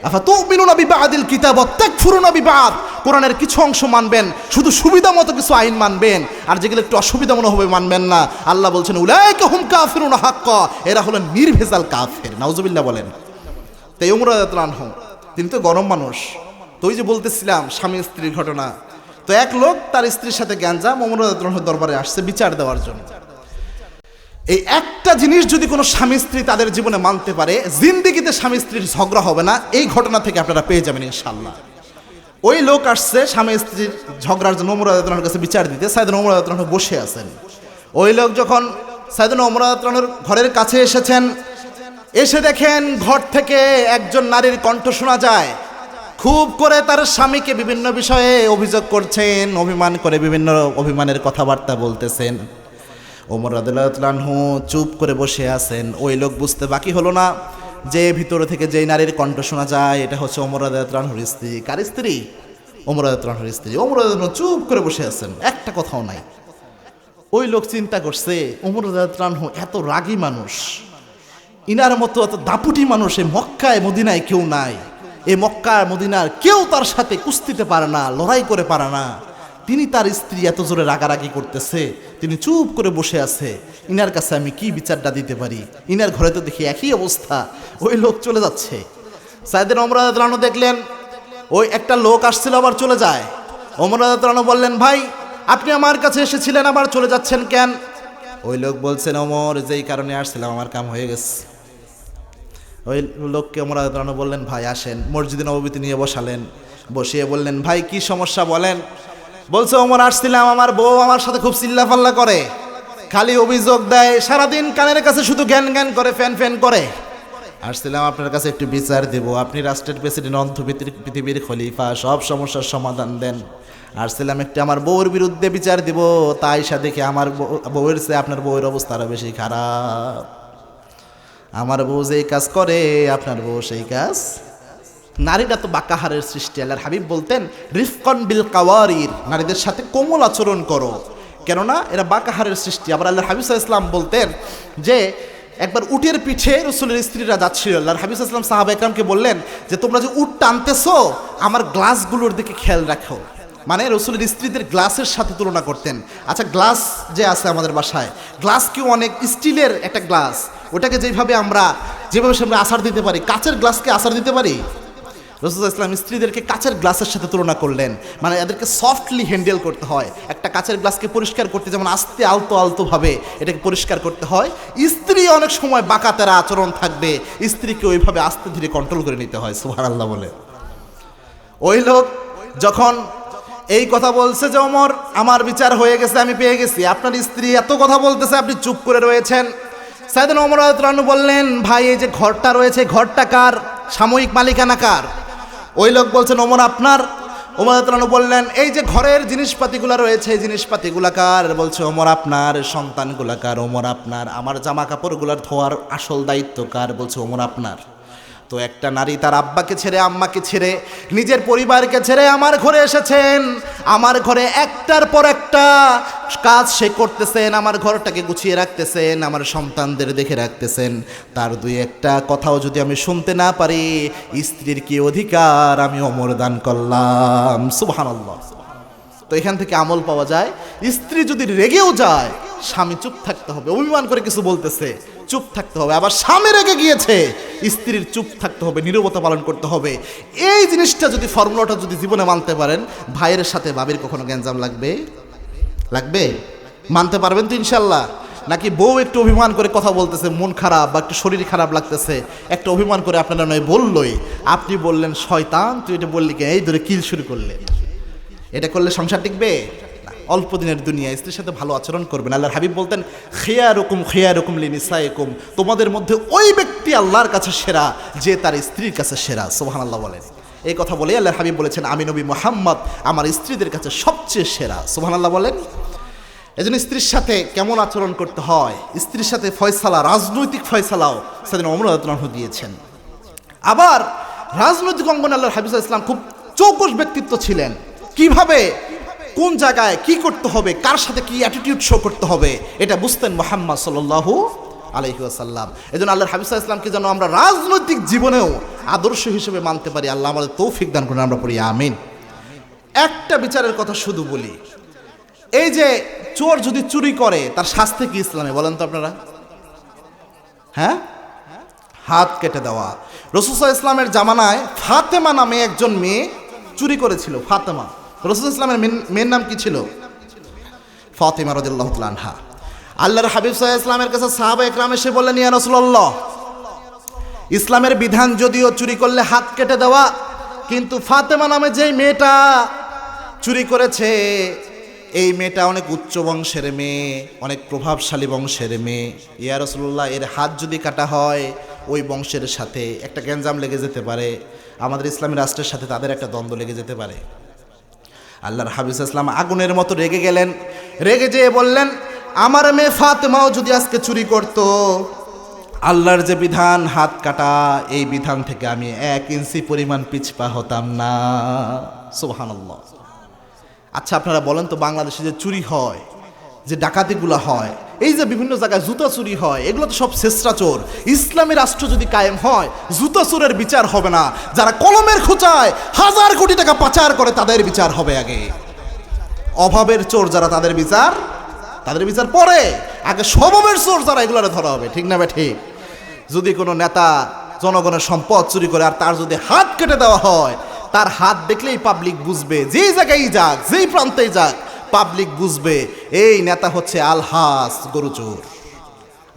আফাতুমিনুনা বিবাদিল কিতাব ওয়া তাকফুরুনা বিবাদ, কোরআনের কিছু অংশ মানবেন, শুধু সুবিধা মতো কিছু আইন মানবেন, আর যেগুলো একটু অসুবিধা মনে হবে মানবেন না। আল্লাহ বলছেন উলাইকা হুম কাফিরুনা হাক্কা, এরা হলেন নির্ভেজাল কাফের। নাউজুবিল্লাহ বলেন। তাই ওমর রাদিয়াল্লাহু আনহু তিনি তো গরম মানুষ, তো ওই যে বলতেছিলাম স্বামী স্ত্রীর ঘটনা, তো এক লোক তার স্ত্রীর সাথে গ্যাঞ্জাম, ওমর রাদিয়াল্লাহু আনহুর দরবারে আসছে বিচার দেওয়ার জন্য। এই একটা জিনিস যদি কোনো স্বামী স্ত্রী তাদের জীবনে মানতে পারে, জিন্দেগিতে স্বামী স্ত্রীর ঝগড়া হবে না। এই ঘটনা থেকে আপনারা পেয়ে যাবেন ইনশাআল্লাহ। ওই লোক আসছে স্বামী স্ত্রীর ঝগড়ার জন্য ওমর রাদিয়াল্লাহু আনহুর কাছে বিচার দিতে। সাইয়েদনা ওমর রাদিয়াল্লাহু আনহু বসে আছেন। ওই লোক যখন সাইয়েদনা ওমর রাদিয়াল্লাহু আনহুর ঘরের কাছে এসেছেন, এসে দেখেন ঘর থেকে একজন নারীর কণ্ঠ শোনা যায়, খুব করে তার স্বামীকে বিভিন্ন বিষয়ে অভিযোগ করছেন, অভিমান করে বিভিন্ন অভিমানের কথাবার্তা বলতেছেন। ওমর রাদিয়াল্লাহু আনহু চুপ করে বসে আছেন। ওই লোক বুঝতে বাকি হলো না যে ভিতরে থেকে যেই নারীর কণ্ঠ শোনা যায় এটা হচ্ছে ওমর রাদিয়াল্লাহু আনহুর স্ত্রী। কার স্ত্রী? ওমর রাদিয়াল্লাহু আনহুর স্ত্রী। ওমর রাদিয়াল্লাহু আনহু চুপ করে বসে আছেন, একটা কথাও নাই। ওই লোক চিন্তা করছে ওমর রাদিয়াল্লাহু আনহু এত রাগী মানুষ, ইনার মতো এত দাপুটি মানুষ এই মক্কায় মদিনায় কেউ নাই, এই মক্কা মদিনার কেউ তার সাথে কুস্তিতে পারে না, লড়াই করে পারে না। তিনি তার স্ত্রী এত জোরে রাগারাগি করতেছে, তিনি চুপ করে বসে আছে, ইনার কাছে আমি কি বিচারটা দিতে পারি? ইনার ঘরে তো দেখি একই অবস্থা। ওই লোক চলে যাচ্ছে। সাইয়েদনা ওমর রাদিয়াল্লাহু আনহু দেখলেন ওই একটা লোক আসছিল আবার চলে যায়। ওমর রাদিয়াল্লাহু আনহু বললেন, ভাই আপনি আমার কাছে এসেছিলেন, আবার চলে যাচ্ছেন কেন? ওই লোক বলছেন, ওমর যেই কারণে আসছিলাম আমার কাম হয়ে গেছে। ওই লোককে ওমর রাদিয়াল্লাহু আনহু বললেন, ভাই আসেন। মসজিদে নববীতে নিয়ে বসালেন, বসিয়ে বললেন, ভাই কি সমস্যা বলেন। বলছে, ওমর আসছিলাম, আমার বউ আমার সাথে খুব চিল্লাফাল্লা করে, খালি অভিযোগ দেয়, সারাদিন কানের কাছে শুধু জ্ঞান জ্ঞান করে, ফ্যান ফ্যান করে। আসছিলাম আপনার কাছে একটু বিচার দেব, আপনি রাষ্ট্রের প্রেসিডেন্ট, পৃথিবীর খলিফা, সব সমস্যার সমাধান দেন। আসছিলাম একটু আমার বউয়ের বিরুদ্ধে বিচার দিব, তাই সা দেখে আমার বউয়ের চেয়ে আপনার বউয়ের অবস্থা আরো বেশি খারাপ। আমার বউ যেই কাজ করে আপনার বউ সেই কাজ। নারীরা তো বাকাহারের সৃষ্টি। আল্লাহর হাবিব বলতেন, রিফকন বিল কাওয়ারির, নারীদের সাথে কোমল আচরণ করো, কেননা এরা বাকাহারের সৃষ্টি। আবার আল্লাহর হাবিব সাল্লাল্লাহু আলাইহি ওয়াসাল্লাম বলতেন যে একবার উটের পিঠে রাসূলের স্ত্রীরা যাচ্ছিল। আল্লাহর হাবিব সাল্লাল্লাহু আলাইহি ওয়াসাল্লাম সাহাবা একরামকে বললেন যে তোমরা যে উট টানতেছো আমার গ্লাসগুলোর দিকে খেয়াল রাখো। মানে রাসূলের স্ত্রীদের গ্লাসের সাথে তুলনা করতেন। আচ্ছা, গ্লাস যে আছে আমাদের বাসায়, গ্লাস কি অনেক স্টিলের একটা গ্লাস, ওটাকে যেভাবে আমরা আসার দিতে পারি, কাচের গ্লাসকে আসার দিতে পারি? রাসূলুল্লাহ ইসলাম স্ত্রীদেরকে কাচের গ্লাসের সাথে তুলনা করলেন, মানে এদেরকে সফটলি হ্যান্ডেল করতে হয়। একটা কাচের গ্লাসকে পরিষ্কার করতে যেমন আস্তে আলতো আলতোভাবে এটাকে পরিষ্কার করতে হয়, স্ত্রী অনেক সময় বাঁকাতেরা আচরণ থাকবে, স্ত্রীকে ওইভাবে আস্তে ধীরে কন্ট্রোল করে নিতে হয়। সুবহানাল্লাহ বলে। ওই লোক যখন এই কথা বলছে যে ওমর আমার বিচার হয়ে গেছে, আমি পেয়ে গেছি, আপনার স্ত্রী এত কথা বলতেছে আপনি চুপ করে রয়েছেন। সাইয়েদনা ওমর রাদিয়াল্লাহু আনহু বললেন, ভাই এই যে ঘরটা রয়েছে, ঘরটা কার? সাময়িক মালিকানা কার? ওই লোক বলছেন, ওমর আপনার। ওমর রাদিয়াল্লাহু আনহু বললেন, এই যে ঘরের জিনিসপাতিগুলো রয়েছে, এই জিনিসপাতিগুলা কার? বলছে, ওমর আপনার। সন্তানগুলা কার? ওমর আপনার। আমার জামা কাপড়গুলার ধোয়ার আসল দায়িত্ব কার? বলছে, ওমর আপনার। তো একটা নারী তার আব্বাকে ছেড়ে, আম্মাকে ছেড়ে, নিজের পরিবারকে ছেড়ে আমার ঘরে এসেছেন, আমার ঘরে একটার পর একটা কাজ সে করতেছেন, আমার ঘরটাকে গুছিয়ে রাখতেছেন, আমার সন্তানদের দেখে রাখতেছেন, তার দুই একটা কথাও যদি আমি শুনতে না পারি, স্ত্রীর কি অধিকার আমি ওমর দান করলাম। সুবহানাল্লাহ। তো এখান থেকে আমল পাওয়া যায়, স্ত্রী যদি রেগেও যায় স্বামী চুপ থাকতে হবে, অভিমান করে কিছু বলতেছে চুপ থাকতে হবে। আবার স্বামী রেগে গিয়েছে, স্ত্রীর চুপ থাকতে হবে, নীরবতা পালন করতে হবে। এই জিনিসটা যদি, ফর্মুলাটা যদি জীবনে মানতে পারেন, ভাইয়ের সাথে বাবির কখনো গ্যাঞ্জাম লাগবে? মানতে পারবেন তো ইনশাল্লাহ? নাকি বউ একটু অভিমান করে কথা বলতেছে, মন খারাপ বা একটু শরীর খারাপ লাগতেছে, একটা অভিমান করে আপনারা নয় বললই, আপনি বললেন শয়তান তুই এটা বললি কে, এই ধরে কিল শুরু করলেন, এটা করলে সংসার টিকবে? অল্প দিনের দুনিয়া, স্ত্রীর সাথে ভালো আচরণ করবেন। আল্লাহর হাবিব বলতেন, খিয়ারুকুম লিনিসাইকুম, তোমাদের মধ্যে ওই ব্যক্তি আল্লাহর কাছে সেরা যে তার স্ত্রীর কাছে সেরা। সুবহানাল্লাহ বলেন। এই কথা বলে আল্লাহর হাবিব বলেছেন, আমি নবী মুহাম্মদ আমার স্ত্রীদের কাছে সবচেয়ে সেরা। সুবহানাল্লাহ বলেন। এজন্য স্ত্রীর সাথে কেমন আচরণ করতে হয়, স্ত্রীর সাথে ফয়সালা, রাজনৈতিক ফয়সালাও সাইয়েদনা ওমর রাদিয়াল্লাহু আনহু দিয়েছেন। আবার রাজনৈতিক অঙ্গনে আল্লাহর হাবিব সাল্লাল্লাহু আলাইহি ওয়াসাল্লাম খুব চৌকস ব্যক্তিত্ব ছিলেন। কিভাবে, কোন জায়গায় কি করতে হবে, কার সাথে কি অ্যাটিটিউড শো করতে হবে, এটা বুঝতেন মুহাম্মদ সাল্লাল্লাহু আলাইহি ওয়াসাল্লাম। এজন্য আল্লাহর হাবিব সাল্লাল্লাহু আলাইহি ওয়াসাল্লামকে যেন আমরা রাজনৈতিক জীবনেও আদর্শ হিসেবে মানতে পারি, আল্লাহ আমাদের তৌফিক দান করুন, আমরা পড়ি আমিন। একটা বিচারের কথা শুধু বলি, এই যে চোর যদি চুরি করে তার শাস্তি কি ইসলামে বলেন তো আপনারা? হ্যাঁ, হাত কেটে দেওয়া। রাসূল সাল্লাল্লাহু আলাইহি ওয়াসাল্লামের জামানায় ফাতেমা নামে একজন মেয়ে চুরি করেছিল। ফাতেমা, রাসূল ইসলামের মেয়ের নাম কি ছিল? ফাতিমা রাদিয়াল্লাহু তাআলা আনহা। আল্লাহর হাবিব সাল্লাল্লাহু আলাইহি ওয়াসাল্লামের কাছে সাহাবা একরাম এসে বললেন, ইয়া রাসূলুল্লাহ, ইসলামের বিধান যদিও চুরি করলে হাত কেটে দেওয়া, কিন্তু ফাতেমা নামে যেই মেয়েটা চুরি করেছে, এই মেয়েটা অনেক উচ্চ বংশের মেয়ে, অনেক প্রভাবশালী বংশের মেয়ে, ইয়া রাসূলুল্লাহ, এর হাত যদি কাটা হয় ওই বংশের সাথে একটা গ্যাঞ্জাম লেগে যেতে পারে, আমাদের ইসলামী রাষ্ট্রের সাথে তাদের একটা দ্বন্দ্ব লেগে যেতে পারে। আল্লাহর হাবিব সাল্লাল্লাহু আলাইহি ওয়াসাল্লাম আগুনের মতো রেগে গেলেন। রেগে যেয়ে বললেন, আমার মেয়ে ফাতেমাও যদি আজকে চুরি করত, আল্লাহর যে বিধান হাত কাটা, এই বিধান থেকে আমি 1 ইঞ্চি পরিমাণ পিছপা হতাম না। সুবহানাল্লাহ। আচ্ছা আপনারা বলেন তো, বাংলাদেশে যে চুরি হয়, যে ডাকাতিগুলো হয়, এই যে বিভিন্ন জায়গায় জুতা চুরি হয়, এগুলো তো সব শেষরা চোর। ইসলামী রাষ্ট্র যদি কায়েম হয়, জুতা চোরের বিচার হবে না, যারা কলমের খোঁচায় 1000 কোটি টাকা পাচার করে তাদের বিচার হবে আগে। অভাবের চোর যারা, তাদের বিচার পরে, আগে স্বভাবের চোর যারা, এগুলো ধরা হবে। ঠিক না ভাই? ঠিক। যদি কোনো নেতা জনগণের সম্পদ চুরি করে আর তার যদি হাত কেটে দেওয়া হয়, তার হাত দেখলেই পাবলিক বুঝবে, যেই জায়গায় যাক, যেই প্রান্তেই যাক, পাবলিক বুঝবে এই নেতা হচ্ছে আলহাজ গরুচোর,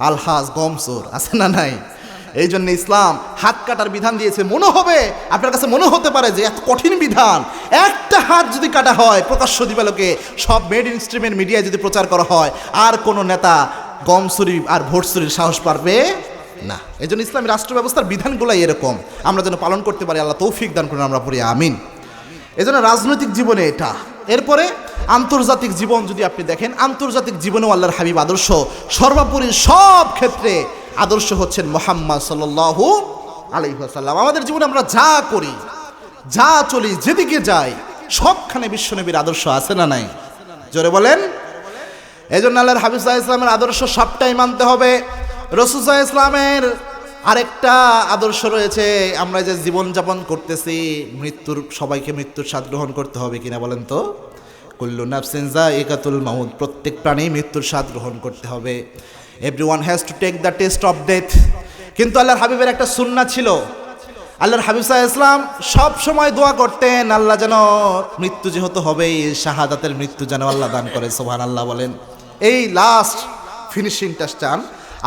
আলহাজ গমচোর, আছে না নাই? এই জন্য ইসলাম হাত কাটার বিধান দিয়েছে। মনে হবে, আপনার কাছে মনে হতে পারে যে এত কঠিন বিধান, একটা হাত যদি কাটা হয় প্রকাশ্য দিবালোকে সব মেড ইনস্ট্রিমেন্ট মিডিয়ায় যদি প্রচার করা হয়, আর কোনো নেতা গমচুরি আর ভোটচুরির সাহস পারবে না। এই জন্য ইসলামী রাষ্ট্র ব্যবস্থার বিধানগুলাই এরকম, আমরা যেন পালন করতে পারি। আল্লাহ তৌফিক দান করেন, আমরা পড়ি আমিন। এই জন্য রাজনৈতিক জীবনে এটা। এরপরে আন্তর্জাতিক জীবন যদি আপনি দেখেন, আন্তর্জাতিক জীবনেও আল্লাহর হাবিব আদর্শ সর্বোপরি সব ক্ষেত্রে আদর্শ হচ্ছেন মুহাম্মদ সাল্লাল্লাহু আলাইহি ওয়াসাল্লাম। আমাদের জীবনে আমরা যা করি, যা চলি, যেদিকে যাই, সবখানে বিশ্বনবীর আদর্শ আছে না নাই? জোরে বলেন। এই জন্য আল্লাহর হাবিব সাল্লাল্লাহু আলাইহি ওয়াসাল্লামের আদর্শ সবটাই মানতে হবে। রাসূল সাল্লাল্লাহু আলাইহি ওয়াসাল্লামের আরেকটা আদর্শ রয়েছে, আমরা যে জীবনযাপন করতেছি, মৃত্যুর, সবাইকে মৃত্যুর স্বাদ গ্রহণ করতে হবে কিনা বলেন তো? কুল্লু নাফসিন যায়িকাতুল মাউত, প্রত্যেক প্রাণী মৃত্যুর স্বাদ গ্রহণ করতে হবে। Everyone has to take the taste of death. কিন্তু আল্লাহর হাবিবের একটা সুন্নাহ ছিল, আল্লাহর হাবিব সাল্লাল্লাহু আলাইহি ওয়াসাল্লাম সব সময় দোয়া করতেন, আল্লাহ যেন মৃত্যু যেহেতু হবেই, শাহাদাতের মৃত্যু যেন আল্লাহ দান করে। সুবহানাল্লাহ বলেন। এই লাস্ট ফিনিশিং টাচটা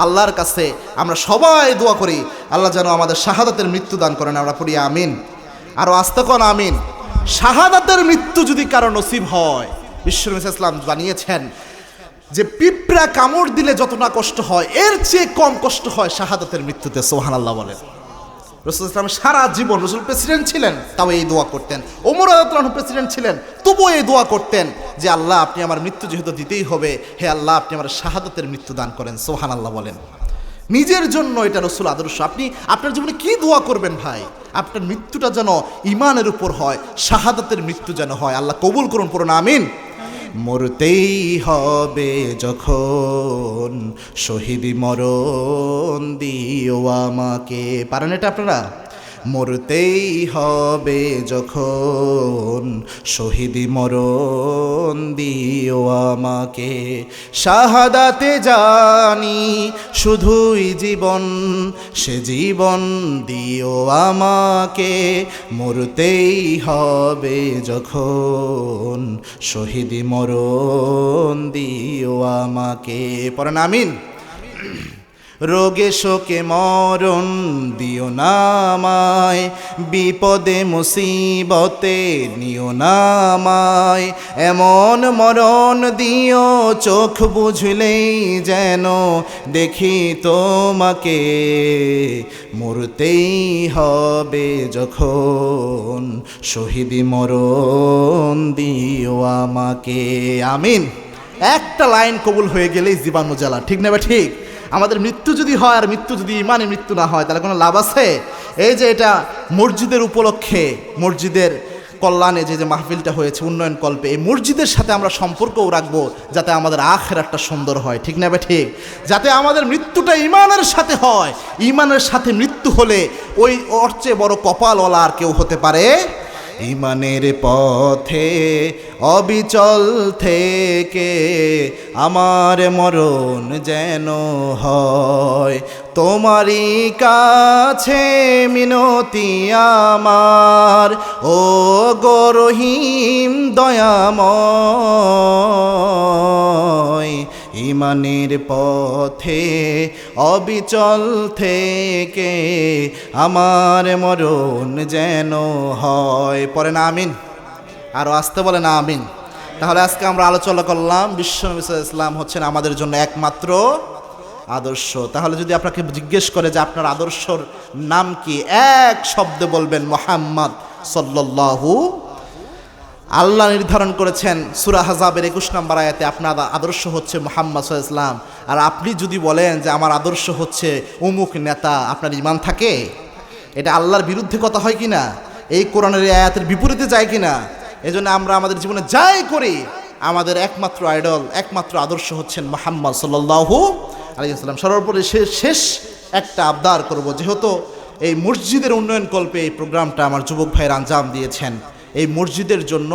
আল্লাহর কাছে আমরা সবাই দোয়া করি, আল্লাহ যেন আমাদের শাহাদাতের মৃত্যু দান করেন, আমরা পড়ি আমিন। আরও আস্তে কোন আমিন। শাহাদাতের মৃত্যু যদি কারো নসিব হয়, বিশ্বনবী সাল্লাল্লাহু আলাইহি ওয়াসাল্লাম জানিয়েছেন যে পিঁপড়া কামড় দিলে যতটা কষ্ট হয়, এর চেয়ে কম কষ্ট হয় শাহাদাতের মৃত্যুতে। সুবহানাল্লাহ বলেন। রাসূল সাল্লাল্লাহু আলাইহি ওয়াসাল্লাম সারা জীবন, রাসূল প্রেসিডেন্ট ছিলেন তাও এই দোয়া করতেন, ওমর রাদিয়াল্লাহু আনহু প্রেসিডেন্ট ছিলেন তবুও এই দোয়া করতেন যে আল্লাহ আপনি আমার মৃত্যু যেহেতু দিতেই হবে, হে আল্লাহ আপনি আমার শাহাদাতের মৃত্যু দান করেন। সুবহানাল্লাহ বলেন। নিজের জন্য এটা রাসূল আদর্শ। আপনি আপনার জীবনে কি দোয়া করবেন ভাই? আপনার মৃত্যুটা যেন ঈমানের উপর হয়, শাহাদাতের মৃত্যু যেন হয়। আল্লাহ কবুল করুন, পড়ুন আমিন। মরতেই হবে যখন শহীদি মরণ দিও আমাকে। পারেন এটা আপনারা? মরতেই হবে যখন শহীদি মরণ দিও আমাকে, শাহাদাতে জানি শুধুই জীবন, সে জীবন দিও আমাকে। মরতেই হবে যখন শহীদি মরণ দিও আমাকে। পড়েন আমিন। রোগে শোকে মরণ দিও না আমায়, বিপদে মুসিবতে নিও না আমায়, এমন মরণ দিও চোখ বুঝলেই যেন দেখি তোমাকে। মরতেই হবে যখন শহীদি মরণ দিও আমাকে। আমিন। একটা লাইন কবুল হয়ে গেলেই জীবাণু জ্বালা, ঠিক না? ঠিক। আমাদের মৃত্যু যদি হয়, আর মৃত্যু যদি ইমানের মৃত্যু না হয়, তাহলে কোনো লাভ আছে? এই যে এটা মসজিদের উপলক্ষে, মসজিদের কল্যাণে যে মাহফিলটা হয়েছে উন্নয়ন কল্পে, এই মসজিদের সাথে আমরা সম্পর্কও রাখবো যাতে আমাদের আখিরাতটা সুন্দর হয়, ঠিক না? ঠিক। যাতে আমাদের মৃত্যুটা ইমানের সাথে হয়। ইমানের সাথে মৃত্যু হলে ওই ওর চেয়ে বড় কপালওয়ালা আর কেউ হতে পারে? ইমানের পথে অবিচল থেকে আমার মরণ যেন হয়, তোমারই কাছে মিনতি আমার, ও গো রহিম দয়াময়। ইমানের পথে অবিচল থেকে আমার মরণ যেন হয়। পড়েন আমিন। আরও আসতে বলেন আমিন। তাহলে আজকে আমরা আলোচনা করলাম বিশ্বনবী সাল্লাল্লাহু আলাইহি ওয়াসাল্লাম হচ্ছেন আমাদের জন্য একমাত্র আদর্শ। তাহলে যদি আপনাকে জিজ্ঞেস করে যে আপনার আদর্শর নাম কি, এক শব্দে বলবেন মুহাম্মদ সাল্লাল্লাহু। আল্লাহ নির্ধারণ করেছেন সূরা আহজাবের 21 নম্বর আয়াতে আপনার আদর্শ হচ্ছে মুহাম্মদ সাল্লাল্লাহু আলাইহি ওয়াসাল্লাম। আর আপনি যদি বলেন যে আমার আদর্শ হচ্ছে অমুক নেতা, আপনার ঈমান থাকে? এটা আল্লাহর বিরুদ্ধে কথা হয় কিনা? এই কোরআনের আয়াতের বিপরীতে যায় কিনা? এজন্য আমরা আমাদের জীবনে যাই করি, আমাদের একমাত্র আইডল, একমাত্র আদর্শ হচ্ছেন মুহাম্মদ সাল্লাল্লাহু আলাইহি ওয়াসাল্লাম। সর্বোপরি শেষ একটা আবদার করব, যেহেতু এই মসজিদের উন্নয়ন কল্পে এই প্রোগ্রামটা আমার যুবক ভাইয়ের আঞ্জাম দিয়েছেন, এই মসজিদের জন্য